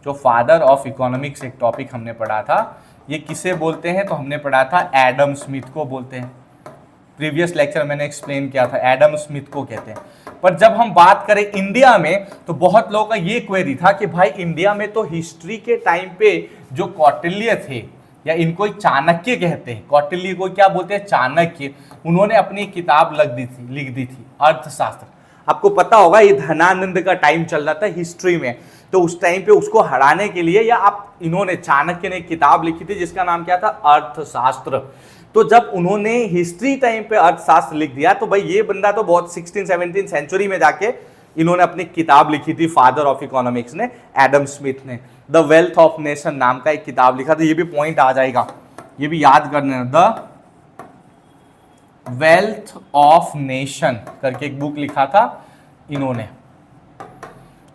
जो फादर ऑफ इकोनॉमिक्स एक टॉपिक हमने पढ़ा था, ये किसे बोलते हैं, तो हमने पढ़ा था एडम स्मिथ को बोलते हैं। प्रीवियस लेक्चर मैंने एक्सप्लेन किया था, एडम स्मिथ को कहते हैं। पर जब हम बात करें इंडिया में तो बहुत लोगों का ये क्वेरी था कि भाई इंडिया में तो हिस्ट्री के टाइम पे जो कौटिल्य थे, या इनको चाणक्य कहते हैं, कौटिल्य को क्या बोलते हैं, चाणक्य, उन्होंने अपनी किताब लिख दी थी अर्थशास्त्र। आपको पता होगा ये धनानंद का टाइम चल रहा था हिस्ट्री में, तो उस टाइम पे उसको हराने के लिए या आप इन्होंने चाणक्य ने एक किताब लिखी थी जिसका नाम क्या था, अर्थशास्त्र। तो जब उन्होंने हिस्ट्री टाइम पे अर्थशास्त्र लिख दिया तो भाई ये बंदा तो बहुत 16-17 सेंचुरी में जाके इन्होंने अपनी किताब लिखी थी, फादर ऑफ इकोनॉमिक्स ने, एडम स्मिथ ने द वेल्थ ऑफ नेशन नाम का एक किताब लिखा था। ये भी पॉइंट आ जाएगा, ये भी याद करना, द वेल्थ ऑफ नेशन करके एक बुक लिखा था इन्होंने।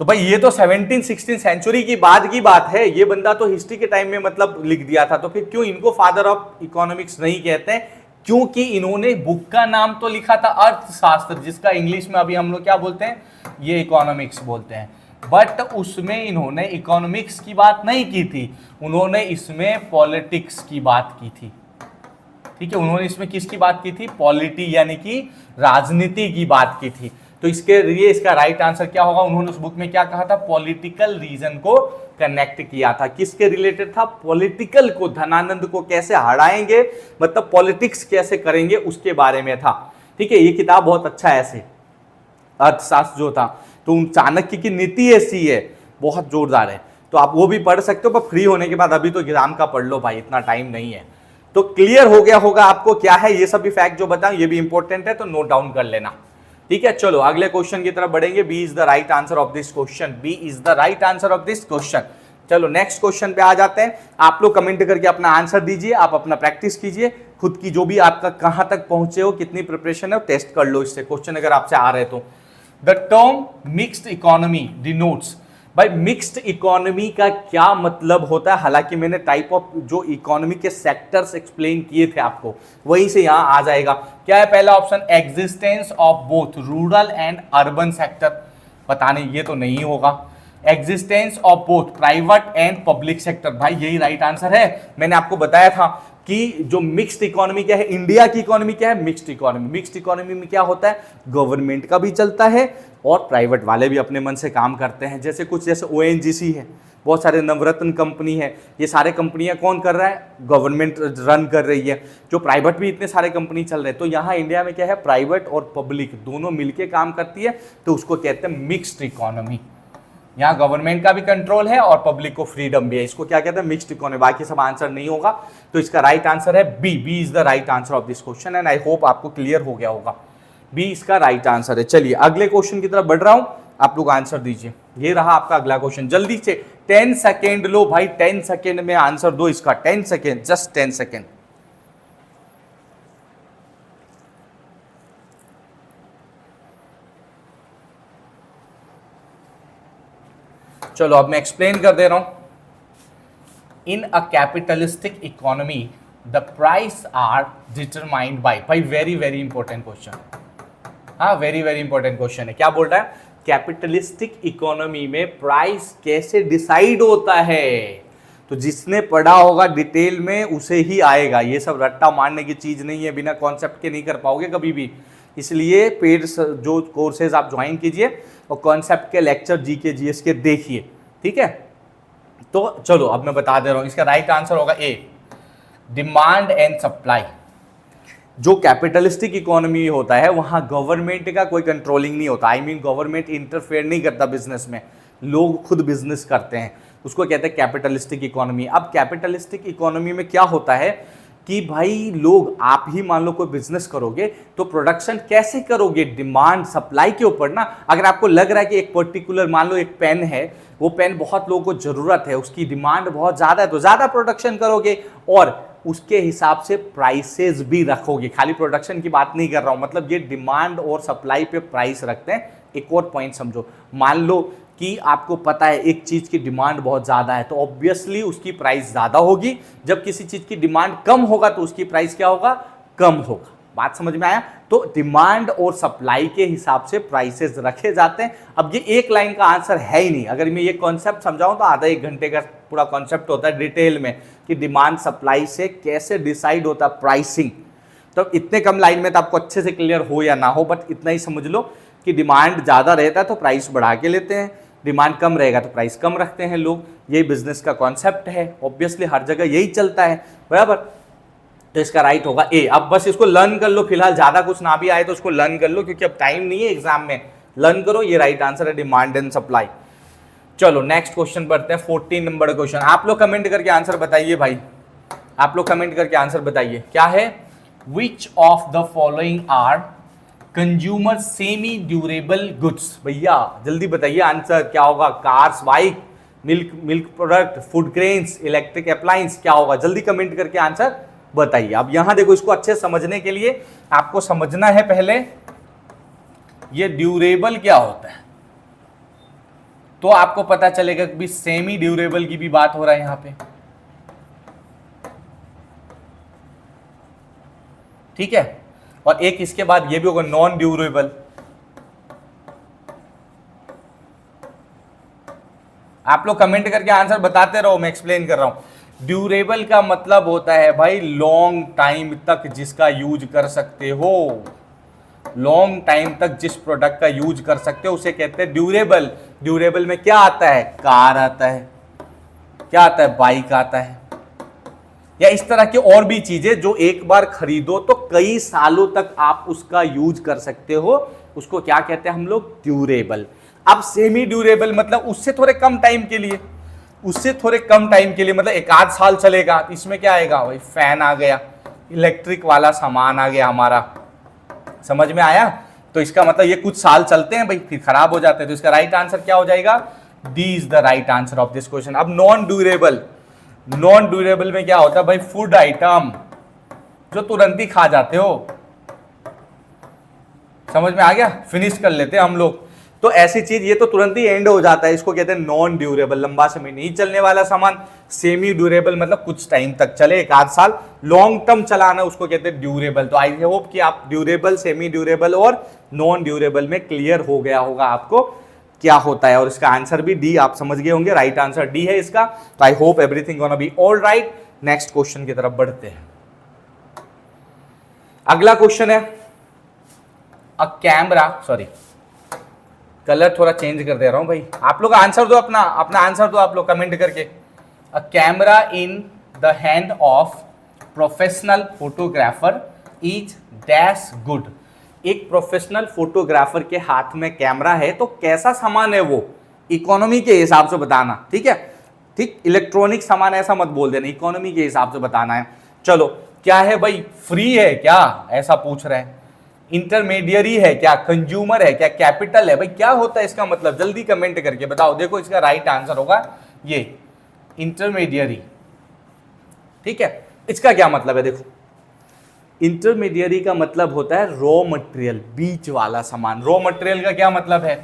तो भाई ये तो 17-16 सेंचुरी की बाद की बात है, ये बंदा तो हिस्ट्री के टाइम में मतलब लिख दिया था, तो फिर क्यों इनको फादर ऑफ इकोनॉमिक्स नहीं कहते हैं, क्योंकि इन्होंने बुक का नाम तो लिखा था अर्थशास्त्र, जिसका इंग्लिश में अभी हम लोग क्या बोलते हैं, ये इकोनॉमिक्स बोलते हैं, बट उसमें इन्होंने इकोनॉमिक्स की बात नहीं की थी, उन्होंने इसमें पॉलिटिक्स की बात की थी। ठीक है, उन्होंने इसमें किसकी बात की थी, पॉलिटी यानी कि राजनीति की बात की थी। तो इसके लिए इसका राइट आंसर क्या होगा, उन्होंने उस बुक में क्या कहा था, पॉलिटिकल रीजन को कनेक्ट किया था। किसके रिलेटेड था, पॉलिटिकल को, धनानंद को कैसे हराएंगे, मतलब पॉलिटिक्स कैसे करेंगे उसके बारे में था। ठीक है, ये किताब बहुत अच्छा है ऐसे, अर्थशास्त्र जो था। तो चाणक्य की नीति ऐसी है, बहुत जोरदार है, तो आप वो भी पढ़ सकते हो, पर फ्री होने के बाद, अभी तो एग्जाम का पढ़ लो भाई, इतना टाइम नहीं है। तो क्लियर हो गया होगा आपको क्या है ये सभी फैक्ट जो बताऊं, ये भी इंपॉर्टेंट है, तो नोट डाउन कर लेना। ठीक है, चलो अगले क्वेश्चन की तरफ बढ़ेंगे। B is the right answer of this question, B is the right answer of this question. चलो नेक्स्ट क्वेश्चन पे आ जाते हैं। आप लोग कमेंट करके अपना आंसर दीजिए, आप अपना प्रैक्टिस कीजिए, खुद की जो भी आपका कहां तक पहुंचे हो, कितनी प्रिपरेशन है, टेस्ट कर लो इससे, क्वेश्चन अगर आपसे आ रहे तो। The term mixed economy denotes, भाई मिक्स्ड इकोनॉमी का क्या मतलब होता है, हालांकि मैंने टाइप ऑफ जो इकोनॉमी के सेक्टर्स एक्सप्लेन किए थे आपको, वहीं से यहां आ जाएगा। क्या है पहला option, existence of both rural and urban sector, पता नहीं ये तो नहीं होगा। Existence of both private and public sector, भाई यही राइट आंसर है। मैंने आपको बताया था कि जो मिक्स्ड इकोनॉमी क्या है, इंडिया की इकोनॉमी क्या है, मिक्स्ड इकोनॉमी। मिक्स्ड इकोनॉमी में क्या होता है, गवर्नमेंट का भी चलता है और प्राइवेट वाले भी अपने मन से काम करते हैं। जैसे कुछ जैसे ONGC है, बहुत सारे नवरत्न कंपनी है, ये सारे कंपनियां कौन कर रहा है, गवर्नमेंट रन कर रही है। जो प्राइवेट भी इतने सारे कंपनी चल रहे हैं, तो यहाँ इंडिया में क्या है, प्राइवेट और पब्लिक दोनों मिलके काम करती है, तो उसको कहते हैं मिक्स्ड इकोनॉमी। यहाँ गवर्नमेंट का भी कंट्रोल है और पब्लिक को फ्रीडम भी है, इसको क्या कहते हैं, मिक्स्ड इकोनॉमी। बाकी सब आंसर नहीं होगा, तो इसका राइट आंसर है B, B is the right answer of this question, and I hope आपको क्लियर हो गया होगा, बी इसका राइट आंसर है। चलिए अगले क्वेश्चन की तरफ बढ़ रहा हूं, आप लोग आंसर दीजिए। ये रहा आपका अगला क्वेश्चन, जल्दी से 10 सेकेंड लो भाई, 10 सेकेंड में आंसर दो इसका, 10 सेकेंड, जस्ट 10 सेकेंड। चलो अब मैं एक्सप्लेन कर दे रहा हूं। In a capitalistic economy the price are determined by, भाई वेरी वेरी इंपॉर्टेंट क्वेश्चन, हाँ वेरी वेरी इंपॉर्टेंट क्वेश्चन है। क्या बोल रहा है, कैपिटलिस्टिक इकोनॉमी में प्राइस कैसे डिसाइड होता है, तो जिसने पढ़ा होगा डिटेल में उसे ही आएगा, ये सब रट्टा मारने की चीज नहीं है, बिना कॉन्सेप्ट के नहीं कर पाओगे कभी भी। इसलिए पेड जो कोर्सेज आप ज्वाइन कीजिए और कॉन्सेप्ट के लेक्चर GK GS के देखिए, ठीक है। तो चलो अब मैं बता दे रहा हूं, इसका राइट आंसर होगा ए, डिमांड एंड सप्लाई। जो कैपिटलिस्टिक इकोनॉमी होता है वहां गवर्नमेंट का कोई कंट्रोलिंग नहीं होता, आई मीन गवर्नमेंट इंटरफेयर नहीं करता बिजनेस में, लोग खुद बिजनेस करते हैं, उसको कहते हैं कैपिटलिस्टिक इकोनॉमी। अब कैपिटलिस्टिक इकोनॉमी में क्या होता है कि भाई लोग, आप ही मान लो कोई बिजनेस करोगे तो प्रोडक्शन कैसे करोगे, डिमांड सप्लाई के ऊपर ना। अगर आपको लग रहा है कि एक पर्टिकुलर, मान लो एक पेन है, वो पेन बहुत लोगों को जरूरत है, उसकी डिमांड बहुत ज्यादा है, तो ज्यादा प्रोडक्शन करोगे और उसके हिसाब से प्राइसेस भी रखोगे। खाली प्रोडक्शन की बात नहीं कर रहा हूं, मतलब ये डिमांड और सप्लाई पे प्राइस रखते हैं। एक और पॉइंट समझो, मान लो कि आपको पता है एक चीज की डिमांड बहुत ज्यादा है, तो ऑब्वियसली उसकी प्राइस ज्यादा होगी। जब किसी चीज की डिमांड कम होगा तो उसकी प्राइस क्या होगा, कम होगा। बात समझ में आया। तो डिमांड और सप्लाई के हिसाब से प्राइसेस रखे जाते हैं। अब ये एक लाइन का आंसर है ही नहीं, अगर मैं ये कॉन्सेप्ट समझाऊं तो आधा एक घंटे का पूरा कॉन्सेप्ट होता है डिटेल में कि डिमांड सप्लाई से कैसे डिसाइड होता है प्राइसिंग। तो इतने कम लाइन में तो आपको अच्छे से क्लियर हो या ना हो, बट इतना ही समझ लो कि डिमांड ज्यादा रहता है तो प्राइस बढ़ा के लेते हैं, डिमांड कम रहेगा तो प्राइस कम रखते हैं लोग। यही बिजनेस का कॉन्सेप्ट है, ऑब्वियसली हर जगह यही चलता है, बराबर। तो इसका राइट होगा ए। अब बस इसको लर्न कर लो, फिलहाल ज्यादा कुछ ना भी आए तो उसको लर्न कर लो, क्योंकि अब टाइम नहीं है एग्जाम में, लर्न करो। ये राइट आंसर है, डिमांड एंड सप्लाई। चलो नेक्स्ट क्वेश्चन पढ़ते हैं, 14 नंबर क्वेश्चन। आप लोग कमेंट करके आंसर बताइए भाई, आप लोग कमेंट करके आंसर बताइए। क्या है, which of the following are consumer semi durable goods. भैया जल्दी बताइए आंसर क्या होगा। Cars, bike, milk product, food grains, electric appliance, क्या होगा, जल्दी कमेंट करके आंसर बताइए। अब यहां देखो, इसको अच्छे समझने के लिए आपको समझना है पहले ये ड्यूरेबल क्या होता है, तो आपको पता चलेगा कि सेमी ड्यूरेबल की भी बात हो रहा है यहां पे, ठीक है। और एक इसके बाद ये भी होगा नॉन ड्यूरेबल। आप लोग कमेंट करके आंसर बताते रहो, मैं एक्सप्लेन कर रहा हूं। ड्यूरेबल का मतलब होता है भाई लॉन्ग टाइम तक जिसका यूज कर सकते हो, लॉन्ग टाइम तक जिस प्रोडक्ट का यूज कर सकते हो उसे कहते हैं ड्यूरेबल। ड्यूरेबल में क्या आता है, कार आता है, क्या आता है, बाइक आता है, या इस तरह की और भी चीजें जो एक बार खरीदो तो कई सालों तक आप उसका यूज कर सकते हो, उसको क्या कहते हैं हम लोग, ड्यूरेबल। अब सेमी ड्यूरेबल मतलब उससे थोड़े कम टाइम के लिए, उससे थोड़े कम टाइम के लिए, मतलब एक आध साल चलेगा। इसमें क्या आएगा भाई, फैन आ गया, इलेक्ट्रिक वाला सामान आ गया हमारा, समझ में आया। तो इसका मतलब ये कुछ साल चलते हैं भाई, फिर खराब हो जाते हैं। तो इसका राइट आंसर क्या हो जाएगा, D is the right answer of this question. अब नॉन ड्यूरेबल, नॉन ड्यूरेबल में क्या होता है भाई, फूड आइटम जो तुरंत ही खा जाते हो, समझ में आ गया, फिनिश कर लेते हैं हम लोग। तो ऐसी चीज, ये तो तुरंत ही एंड हो जाता है, इसको कहते हैं नॉन ड्यूरेबल, लंबा समय नहीं चलने वाला सामान। सेमी ड्यूरेबल मतलब कुछ टाइम तक चले, एक आध साल, लॉन्ग टर्म चलाना उसको कहते हैं ड्यूरेबल। तो आई होप कि आप ड्यूरेबल, सेमी ड्यूरेबल और नॉन ड्यूरेबल में क्लियर हो गया होगा आपको क्या होता है। और इसका आंसर भी डी आप समझ गए होंगे, राइट आंसर डी है इसका। तो I hope everything gonna be all right. Next question की तरफ बढ़ते हैं। अगला क्वेश्चन है, अ कैमरा, सॉरी कलर थोड़ा चेंज कर दे रहा हूं भाई, आप लोग आंसर दो, अपना आंसर दो आप लोग कमेंट करके। A camera in the hand of professional photographer is dash good. एक प्रोफेशनल फोटोग्राफर के हाथ में कैमरा है तो कैसा सामान है वो, इकोनॉमी के हिसाब से बताना, ठीक है, ठीक, इलेक्ट्रॉनिक सामान ऐसा मत बोल देना, इकोनॉमी के हिसाब से बताना है। चलो क्या है भाई, फ्री है क्या, ऐसा पूछ रहे हैं, इंटरमीडियरी है क्या, कंज्यूमर है क्या, कैपिटल है भाई, क्या होता है इसका मतलब, जल्दी कमेंट करके बताओ। देखो इसका राइट आंसर होगा ये इंटरमीडियरी, ठीक है। इसका क्या मतलब है, देखो इंटरमीडियरी का मतलब होता है रॉ मटेरियल, बीच वाला सामान। रॉ मटेरियल का क्या मतलब है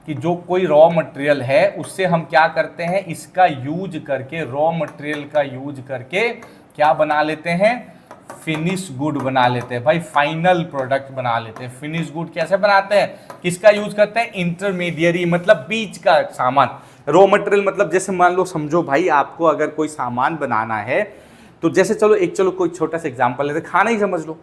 कि जो कोई रॉ मटेरियल है उससे हम क्या करते हैं, इसका यूज करके, रॉ मटेरियल का यूज करके क्या बना लेते हैं, फिनिश गुड बना लेते हैं भाई, फाइनल प्रोडक्ट बना लेते हैं। फिनिश गुड कैसे बनाते हैं, किसका यूज करते हैं, इंटरमीडियरी मतलब बीच का सामान। रॉ मटेरियल मतलब जैसे मान लो, समझो भाई आपको अगर कोई सामान बनाना है तो जैसे चलो कोई छोटा सा एग्जांपल लेते, खाना ही समझ लो,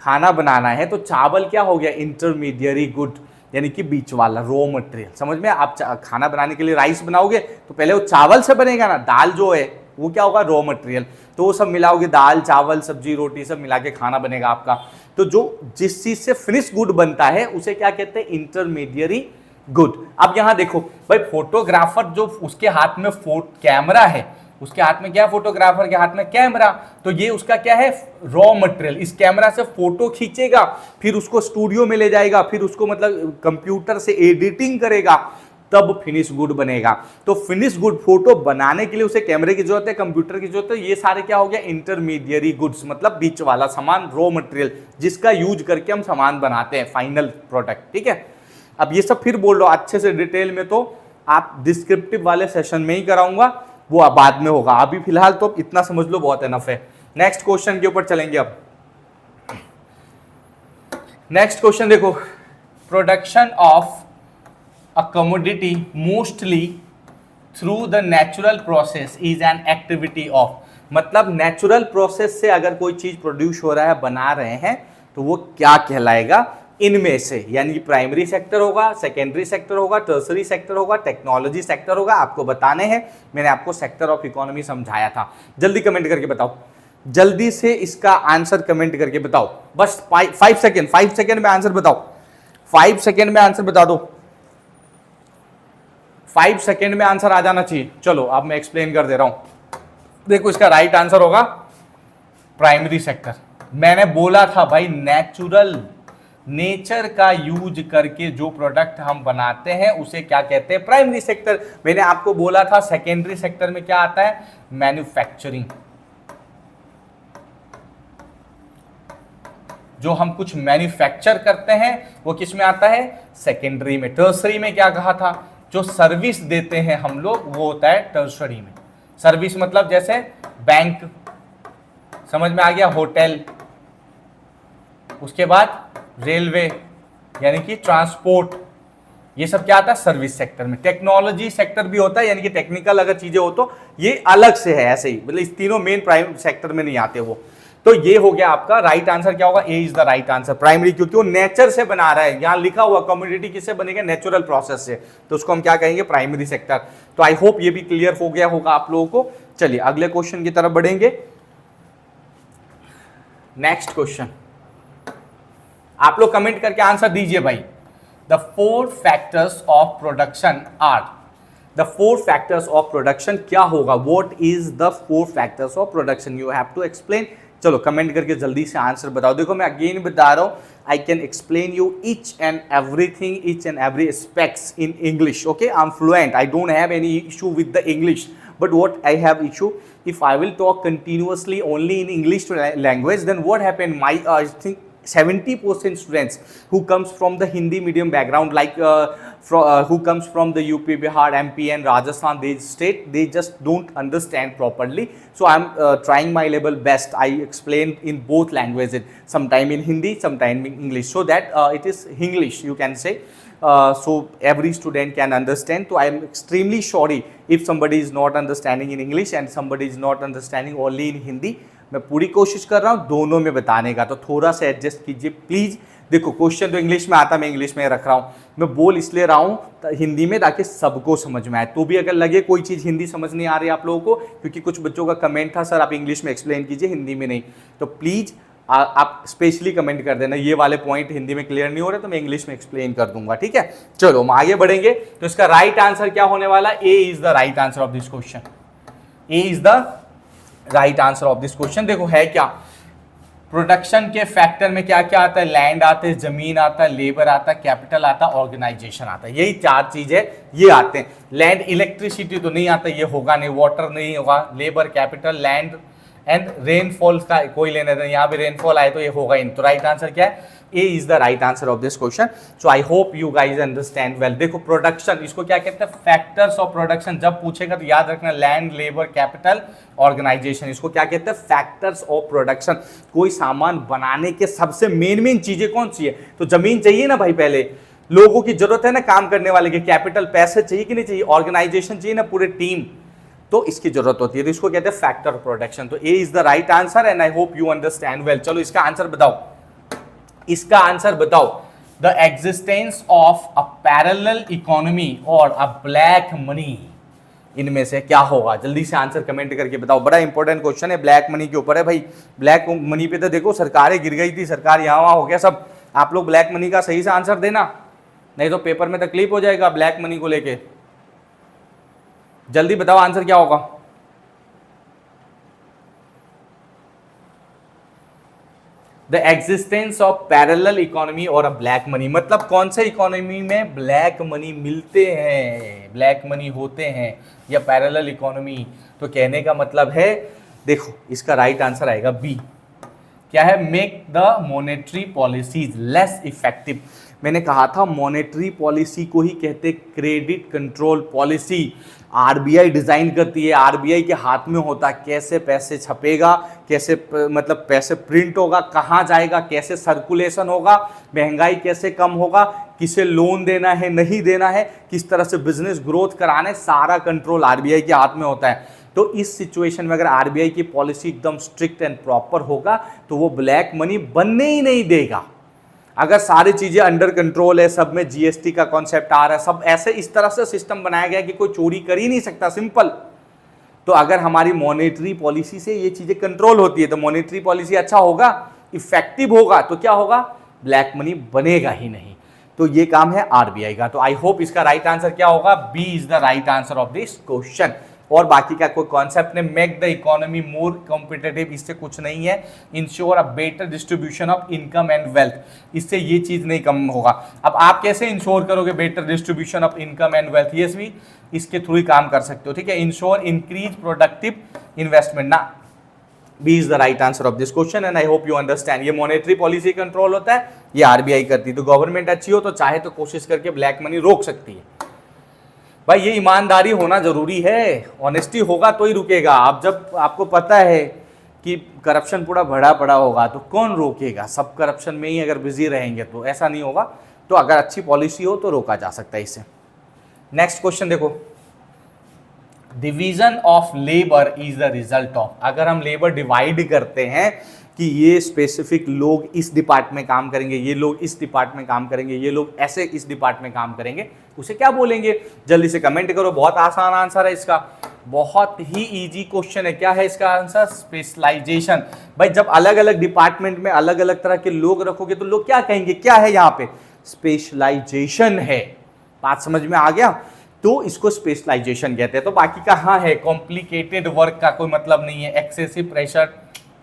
खाना बनाना है तो चावल क्या हो गया, इंटरमीडियरी गुड, यानी कि बीच वाला रॉ मटेरियल। समझ में, आप खाना बनाने के लिए राइस बनाओगे तो पहले वो चावल से बनेगा ना, दाल जो है वो क्या होगा, रॉ मटेरियल। तो वो सब मिलाओगे, दाल चावल सब्जी रोटी सब मिला के खाना बनेगा आपका। तो जो जिस चीज से फिनिश गुड बनता है उसे क्या कहते हैं, इंटरमीडियरी गुड। अब यहां देखो भाई, फोटोग्राफर जो उसके हाथ में कैमरा है, उसके हाथ में क्या, फोटोग्राफर के हाथ में कैमरा, तो ये उसका क्या है, रॉ मटेरियल। इस कैमरा से फोटो खींचेगा, फिर उसको स्टूडियो में ले जाएगा, फिर उसको मतलब कंप्यूटर से एडिटिंग करेगा, तब फिनिश गुड बनेगा। तो फिनिश गुड फोटो बनाने के लिए उसे कैमरे की जरूरत है, कंप्यूटर की जरूरत है। ये सारे क्या हो गया, इंटरमीडियरी गुड्स, मतलब बीच वाला सामान, रॉ मटेरियल, जिसका यूज करके हम सामान बनाते हैं, फाइनल प्रोडक्ट, ठीक है। अब ये सब फिर बोल रहा हूं अच्छे से डिटेल में, तो आप डिस्क्रिप्टिव वाले सेशन में ही कराऊंगा, वो बाद में होगा। अभी फिलहाल तो इतना समझ लो, बहुत एनफ है। नेक्स्ट क्वेश्चन के ऊपर चलेंगे। अब नेक्स्ट क्वेश्चन देखो, production of a commodity mostly through the natural process is an activity of, मतलब नेचुरल प्रोसेस से अगर कोई चीज प्रोड्यूस हो रहा है, बना रहे हैं, तो वो क्या कहलाएगा, इनमें से, यानी प्राइमरी सेक्टर होगा, सेकेंडरी सेक्टर होगा, टर्सरी सेक्टर होगा, टेक्नोलॉजी सेक्टर होगा, आपको बताने हैं। मैंने आपको सेक्टर ऑफ इकोनॉमी समझाया था। जल्दी कमेंट करके बताओ, जल्दी से इसका आंसर कमेंट करके बताओ, बस 5 सेकेंड में आंसर बताओ, 5 सेकेंड में आंसर बता दो, 5 सेकेंड में आंसर आ जाना चाहिए। चलो अब मैं एक्सप्लेन कर दे रहा हूं। देखो इसका राइट आंसर होगा प्राइमरी सेक्टर। मैंने बोला था भाई, नेचर का यूज करके जो प्रोडक्ट हम बनाते हैं उसे क्या कहते हैं, प्राइमरी सेक्टर। मैंने आपको बोला था सेकेंडरी सेक्टर में क्या आता है, मैन्युफैक्चरिंग, जो हम कुछ मैन्युफैक्चर करते हैं वो किस में आता है, सेकेंडरी में। टर्सरी में क्या कहा था, जो सर्विस देते हैं हम लोग वो होता है टर्सरी में। सर्विस मतलब जैसे बैंक, समझ में आ गया, होटल, उसके बाद रेलवे यानी कि ट्रांसपोर्ट, ये सब क्या आता है सर्विस सेक्टर में। टेक्नोलॉजी सेक्टर भी होता है, यानी कि टेक्निकल अगर चीजें हो तो ये अलग से है, ऐसे ही, मतलब इस तीनों मेन प्राइम सेक्टर में नहीं आते वो। तो ये हो गया आपका राइट आंसर। क्या होगा? A is the right answer. Primary क्योंकि वो नेचर से बना रहा है, यहां लिखा हुआ कम्युनिटी किससे बनेगा? नेचुरल प्रोसेस से, तो उसको हम क्या कहेंगे? Primary sector. तो आई होप ये भी क्लियर हो गया होगा आप लोगों को। चलिए अगले क्वेश्चन की तरफ बढ़ेंगे। नेक्स्ट क्वेश्चन आप लोग कमेंट करके आंसर दीजिए भाई। The 4 factors of production are, the 4 factors of production क्या होगा? What is the 4 factors of production? You have to explain. चलो कमेंट करके जल्दी से आंसर बताओ। देखो मैं अगेन बता रहा हूं, I can explain you each and everything, each and every aspects in English. Okay, I am fluent, I don't have any issue with the English, but what I have issue, if I will talk continuously only in English language, then what happen? My I think 70% students who comes from the Hindi medium background, like who comes from the UP, Bihar, MP and Rajasthan, they state they just don't understand properly. So I am trying my level best. I explain in both languages, sometime in Hindi, sometime in English, so that it is English you can say. So every student can understand. So I am extremely sorry if somebody is not understanding in English and somebody is not understanding only in Hindi. मैं पूरी कोशिश कर रहा हूँ दोनों में बताने का, तो थोड़ा सा एडजस्ट कीजिए प्लीज़। देखो क्वेश्चन तो इंग्लिश में आता, मैं इंग्लिश में रख रहा हूँ, मैं बोल इसलिए रहा हूँ हिंदी में ताकि सबको समझ में आए। तो भी अगर लगे कोई चीज़ हिंदी समझ नहीं आ रही आप लोगों को, क्योंकि कुछ बच्चों का कमेंट था सर आप इंग्लिश में एक्सप्लेन कीजिए हिंदी में नहीं, तो प्लीज़ आप स्पेशली कमेंट कर देना ये वाले पॉइंट हिंदी में क्लियर नहीं हो रहे तो मैं इंग्लिश में एक्सप्लेन कर दूंगा, ठीक है। चलो हम आगे बढ़ेंगे। तो इसका राइट आंसर क्या होने वाला? A is the right answer of this question. A is the right answer of this question. देखो है क्या, प्रोडक्शन के फैक्टर में क्या क्या आता है? लैंड आता है, जमीन आता है, लेबर आता है, कैपिटल आता है, ऑर्गेनाइजेशन आता है। यही 4 चीजें ये आते हैं। लैंड, इलेक्ट्रिसिटी तो नहीं आता, ये होगा नहीं, वाटर नहीं होगा, labour, capital, land and rainfall का कोई लेने देना, यहाँ भी रेनफॉल आए तो ये होगा इन। तो राइट आंसर क्या है? A is the right answer of this question. So I hope you guys understand well. देखो प्रोडक्शन, इसको क्या कहते हैं? Factors of production. जब पूछेगा तो याद रखना लैंड, लेबर, कैपिटल, ऑर्गेनाइजेशन, इसको क्या कहते हैं? Factors of production. कोई सामान बनाने के सबसे मेन चीजें कौन सी है? तो जमीन चाहिए ना भाई, पहले लोगों की जरूरत है ना काम करने वाले के, कैपिटल पैसे चाहिए कि नहीं चाहिए, ऑर्गेनाइजेशन चाहिए ना, पूरे टीम, तो इसकी जरूरत होती है। तो इसको कहते हैं फैक्टर ऑफ प्रोडक्शन। तो A is the right answer and I hope you understand well. चलो इसका आंसर बताओ, इसका आंसर बताओ। The existence of a parallel economy और अ ब्लैक मनी, इनमें से क्या होगा? जल्दी से आंसर कमेंट करके बताओ। बड़ा इंपॉर्टेंट क्वेश्चन है, ब्लैक मनी के ऊपर है भाई। ब्लैक मनी पे तो देखो सरकारें गिर गई थी, सरकार यहाँ वहाँ हो गया सब। आप लोग ब्लैक मनी का सही से आंसर देना, नहीं तो पेपर में तकलीफ हो जाएगा ब्लैक मनी को लेके। जल्दी बताओ आंसर क्या होगा। The existence of parallel economy और अ ब्लैक मनी, मतलब कौन से इकोनॉमी में ब्लैक मनी मिलते हैं, ब्लैक मनी होते हैं, या पैरेलल इकोनॉमी। तो कहने का मतलब है, देखो इसका राइट आंसर आएगा बी। क्या है? Make the monetary policies less effective. मैंने कहा था मॉनेटरी पॉलिसी को ही कहते credit control policy. RBI design करती है, आरबीआई के हाथ में होता है कैसे पैसे छपेगा, कैसे मतलब पैसे प्रिंट होगा, कहाँ जाएगा, कैसे सर्कुलेशन होगा, महंगाई कैसे कम होगा, किसे लोन देना है नहीं देना है, किस तरह से बिजनेस ग्रोथ कराना है, सारा कंट्रोल आरबीआई के हाथ में होता है। तो इस सिचुएशन में अगर आरबीआई की पॉलिसी एकदम स्ट्रिक्ट एंड प्रॉपर होगा तो वो ब्लैक मनी बनने ही नहीं देगा। अगर सारी चीजें अंडर कंट्रोल है, सब में जीएसटी का कॉन्सेप्ट आ रहा है, सब ऐसे इस तरह से सिस्टम बनाया गया कि कोई चोरी कर ही नहीं सकता, सिंपल। तो अगर हमारी मॉनेटरी पॉलिसी से ये चीजें कंट्रोल होती है तो मॉनेटरी पॉलिसी अच्छा होगा, इफेक्टिव होगा, तो क्या होगा? ब्लैक मनी बनेगा ही नहीं। तो ये काम है आरबीआई का। तो आई होप इसका राइट आंसर क्या होगा? B is the right answer of this question. और बाकी का कोई कॉन्सेप्ट नहीं। Make the economy more competitive, इससे कुछ नहीं है। Ensure a better distribution of income and wealth, इससे ये चीज नहीं कम होगा। अब आप कैसे इंश्योर करोगे better distribution of income and wealth? ये भी इसके थ्रू ही काम कर सकते हो, ठीक है। इंश्योर इंक्रीज प्रोडक्टिव इन्वेस्टमेंट ना। B is the right answer of this question and I hope you understand. ये मॉनेटरी पॉलिसी कंट्रोल होता है, ये आरबीआई करती है। तो गवर्नमेंट अच्छी हो तो चाहे तो कोशिश करके ब्लैक मनी रोक सकती है भाई। ये ईमानदारी होना जरूरी है, ऑनेस्टी होगा तो ही रुकेगा। आप जब आपको पता है कि करप्शन पूरा भरा पड़ा होगा तो कौन रोकेगा? सब करप्शन में ही अगर बिजी रहेंगे तो ऐसा नहीं होगा। तो अगर अच्छी पॉलिसी हो तो रोका जा सकता है इसे। नेक्स्ट क्वेश्चन देखो, division of labour is the result of. अगर हम लेबर डिवाइड करते हैं कि ये स्पेसिफिक लोग इस डिपार्टमेंट में काम करेंगे, ये लोग इस डिपार्टमेंट में काम करेंगे, ये लोग ऐसे इस डिपार्टमेंट में काम करेंगे, उसे क्या बोलेंगे? जल्दी से कमेंट करो। बहुत आसान आंसर है इसका, बहुत ही इजी क्वेश्चन है। क्या है इसका आंसर? स्पेशलाइजेशन। भाई जब अलग अलग डिपार्टमेंट में अलग अलग तरह के लोग रखोगे तो लोग क्या कहेंगे? क्या है यहाँ पे? स्पेशलाइजेशन है। बात समझ में आ गया? तो इसको स्पेशलाइजेशन कहते हैं। तो बाकी का हाँ है, कॉम्प्लिकेटेड वर्क का कोई मतलब नहीं है, excessive pressure,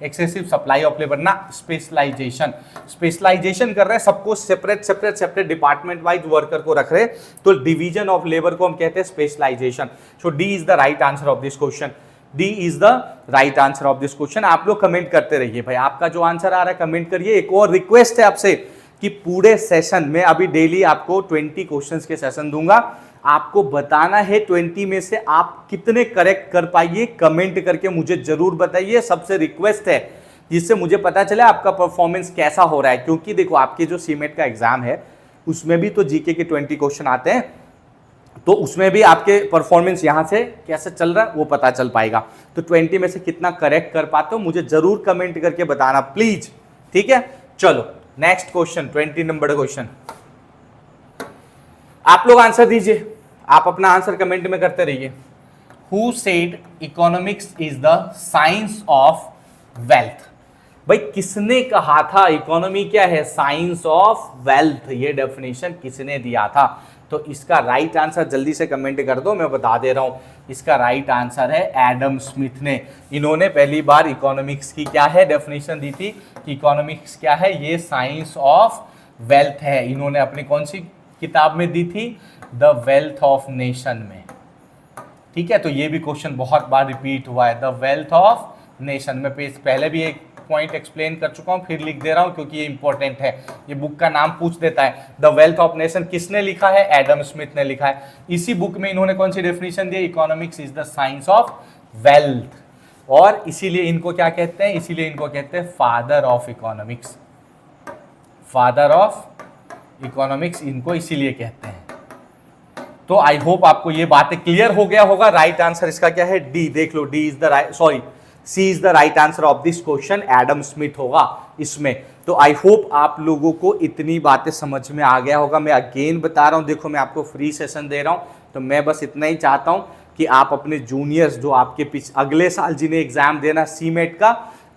excessive supply of labour ना, स्पेशलाइजेशन। स्पेशलाइजेशन कर रहे हैं, सबको सेपरेट डिपार्टमेंट वाइज वर्कर को रख रहे हैं, तो डिवीजन ऑफ लेबर को हम कहते हैं specialisation. So D is the right answer of this question. D is the right answer of this question. आप लोग कमेंट करते रहिए भाई, आपका जो आंसर आ रहा है कमेंट करिए। एक और रिक्वेस्ट है आपसे कि पूरे सेशन में, अभी डेली आपको 20 क्वेश्चंस के सेशन दूंगा, आपको बताना है 20 में से आप कितने करेक्ट कर पाइए, कमेंट करके मुझे जरूर बताइए। सबसे रिक्वेस्ट है, जिससे मुझे पता चले आपका परफॉर्मेंस कैसा हो रहा है। क्योंकि देखो आपके जो सीमेट का एग्जाम है उसमें भी तो जीके के 20 क्वेश्चन आते हैं, तो उसमें भी आपके परफॉर्मेंस यहां से कैसे चल रहा है वो पता चल पाएगा। तो 20 में से कितना करेक्ट कर पाते हो मुझे जरूर कमेंट करके बताना प्लीज, ठीक है। चलो नेक्स्ट क्वेश्चन, 20 नंबर क्वेश्चन, आप लोग आंसर दीजिए, आप अपना आंसर कमेंट में करते रहिए। Who said economics is the science of wealth? भाई किसने कहा था इकोनॉमी क्या है? Science of wealth. ये डेफिनेशन किसने दिया था? तो इसका राइट आंसर जल्दी से कमेंट कर दो, मैं बता दे रहा हूं। इसका राइट आंसर है एडम स्मिथ ने। इन्होंने पहली बार इकोनॉमिक्स की क्या है डेफिनेशन दी थी कि इकोनॉमिक्स क्या है? ये साइंस ऑफ वेल्थ है। इन्होंने अपनी कौन सी किताब में दी थी? द वेल्थ ऑफ नेशन में, ठीक है। तो ये भी क्वेश्चन बहुत बार रिपीट हुआ है, द वेल्थ ऑफ नेशन में। पहले भी एक पॉइंट एक्सप्लेन कर चुका हूं, फिर लिख दे रहा हूं क्योंकि ये इंपॉर्टेंट है। ये बुक का नाम पूछ देता है। द वेल्थ ऑफ नेशन किसने लिखा है? एडम स्मिथ ने लिखा है। इसी बुक में इन्होंने कौन सी डेफिनेशन दी? Economics is the science of wealth. और इसीलिए इनको क्या कहते हैं? इसीलिए इनको कहते हैं father of economics. Father of economics इनको इसीलिए कहते हैं। तो आई होप आपको ये बातें क्लियर हो गया होगा। राइट आंसर इसका क्या है? डी। देख लो, D is the right, sorry C is the right answer of this question. Adam Smith होगा इसमें। तो आई होप आप लोगों को इतनी बातें समझ में आ गया होगा। मैं अगेन बता रहा हूं, देखो मैं आपको फ्री सेशन दे रहा हूं, तो मैं बस इतना ही चाहता हूं कि आप अपने जूनियर्स जो आपके पीछे अगले साल जिन्हें एग्जाम देना सीमेट का,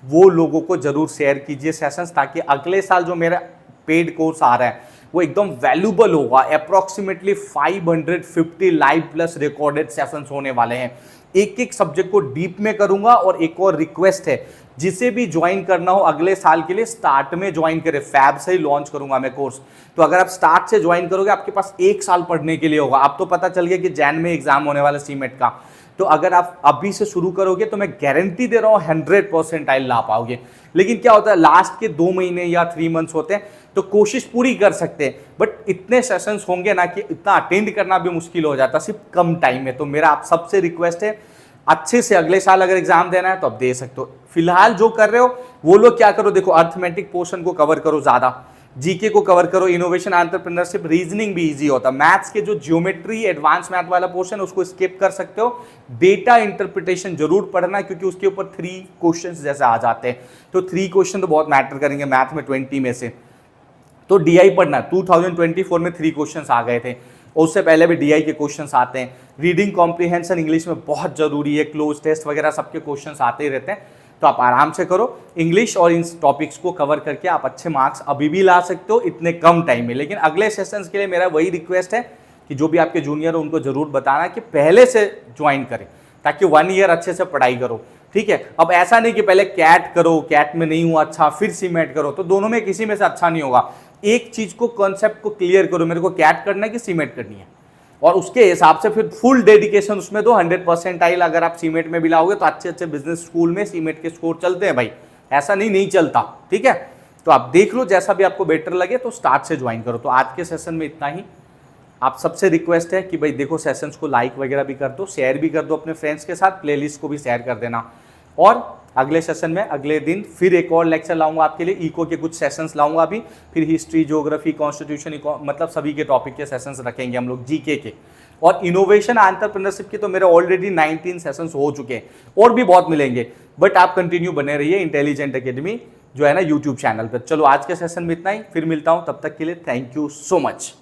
वो लोगों को जरूर शेयर कीजिए सेशंस, ताकि अगले साल जो मेरा पेड कोर्स आ रहा है वो एकदम वैल्यूबल होगा। Approximately 550 live plus recorded sessions होने वाले हैं। एक एक सब्जेक्ट को डीप में करूंगा। और एक और रिक्वेस्ट है, जिसे भी ज्वाइन करना हो अगले साल के लिए स्टार्ट में ज्वाइन करें। फैब से ही लॉन्च करूंगा मैं कोर्स, तो अगर आप स्टार्ट से ज्वाइन करोगे आपके पास 1 साल पढ़ने के लिए होगा। अब तो पता चल गया कि जैन में एग्जाम होने वाला सीमेट का, तो अगर आप अभी से शुरू करोगे तो मैं गारंटी दे रहा हूं 100% ला पाओगे। लेकिन क्या होता है, लास्ट के 2 महीने या 3 मंथ्स होते हैं, तो कोशिश पूरी कर सकते हैं, बट इतने सेशंस होंगे ना कि इतना अटेंड करना भी मुश्किल हो जाता सिर्फ कम टाइम में। तो मेरा आप सबसे रिक्वेस्ट है, अच्छे से अगले साल अगर एग्जाम देना है तो आप दे सकते हो। फिलहाल जो कर रहे हो वो लोग क्या करो, देखो अर्थमेटिक पोर्शन को कवर करो ज्यादा, जीके को कवर करो, इनोवेशन, एंटरप्रेन्योरशिप, रीजनिंग भी इजी होता है। मैथ्स के जो ज्योमेट्री एडवांस मैथ वाला पोर्शन उसको स्किप कर सकते हो। डेटा इंटरप्रिटेशन जरूर पढ़ना, क्योंकि उसके ऊपर 3 क्वेश्चंस जैसे आ जाते हैं, तो 3 क्वेश्चन तो बहुत मैटर करेंगे मैथ में 20 में से। तो डीआई पढ़ना, 2024 में 3 क्वेश्चंस आ गए थे, और उससे पहले भी डीआई के क्वेश्चंस आते हैं। रीडिंग कॉम्प्रिहेंशन इंग्लिश में बहुत जरूरी है, क्लोज टेस्ट वगैरह सबके क्वेश्चंस आते ही रहते हैं। तो आप आराम से करो इंग्लिश, और इन टॉपिक्स को कवर करके आप अच्छे मार्क्स अभी भी ला सकते हो इतने कम टाइम में। लेकिन अगले सेशंस के लिए मेरा वही रिक्वेस्ट है कि जो भी आपके जूनियर हो उनको जरूर बताना कि पहले से ज्वाइन करें, ताकि 1 ईयर अच्छे से पढ़ाई करो, ठीक है। अब ऐसा नहीं कि पहले कैट करो, कैट में नहीं हुआ अच्छा फिर सीमेट करो, तो दोनों में किसी में से अच्छा नहीं होगा। एक चीज को, कॉन्सेप्ट को क्लियर करो, मेरे को कैट करना है कि सीमेट करनी है, और उसके हिसाब से फिर फुल डेडिकेशन उसमें दो। 100% अगर आप सीमेट में भी लाओगे तो अच्छे अच्छे बिजनेस स्कूल में सीमेट के स्कोर चलते हैं भाई, ऐसा नहीं चलता, ठीक है। तो आप देख लो, जैसा भी आपको बेटर लगे तो स्टार्ट से ज्वाइन करो। तो आज के सेशन में इतना ही। आप सबसे रिक्वेस्ट है कि भाई देखो सेशंस को लाइक वगैरह भी कर दो, शेयर भी कर दो अपने फ्रेंड्स के साथ, प्लेलिस्ट को भी शेयर कर देना। और अगले सेशन में अगले दिन फिर एक और लेक्चर लाऊंगा आपके लिए, इको के कुछ सेशंस लाऊंगा अभी, फिर हिस्ट्री, ज्योग्राफी, कॉन्स्टिट्यूशन, मतलब सभी के टॉपिक के सेशंस रखेंगे हम लोग, जीके के। और इनोवेशन एंटरप्रेन्योरशिप के तो मेरे ऑलरेडी 19 सेशंस हो चुके हैं, और भी बहुत मिलेंगे, बट आप कंटिन्यू बने रहिए इंटेलिजेंट एकेडमी जो है ना यूट्यूब चैनल पर। चलो आज के सेशन में इतना ही, फिर मिलता हूँ, तब तक के लिए थैंक यू सो मच।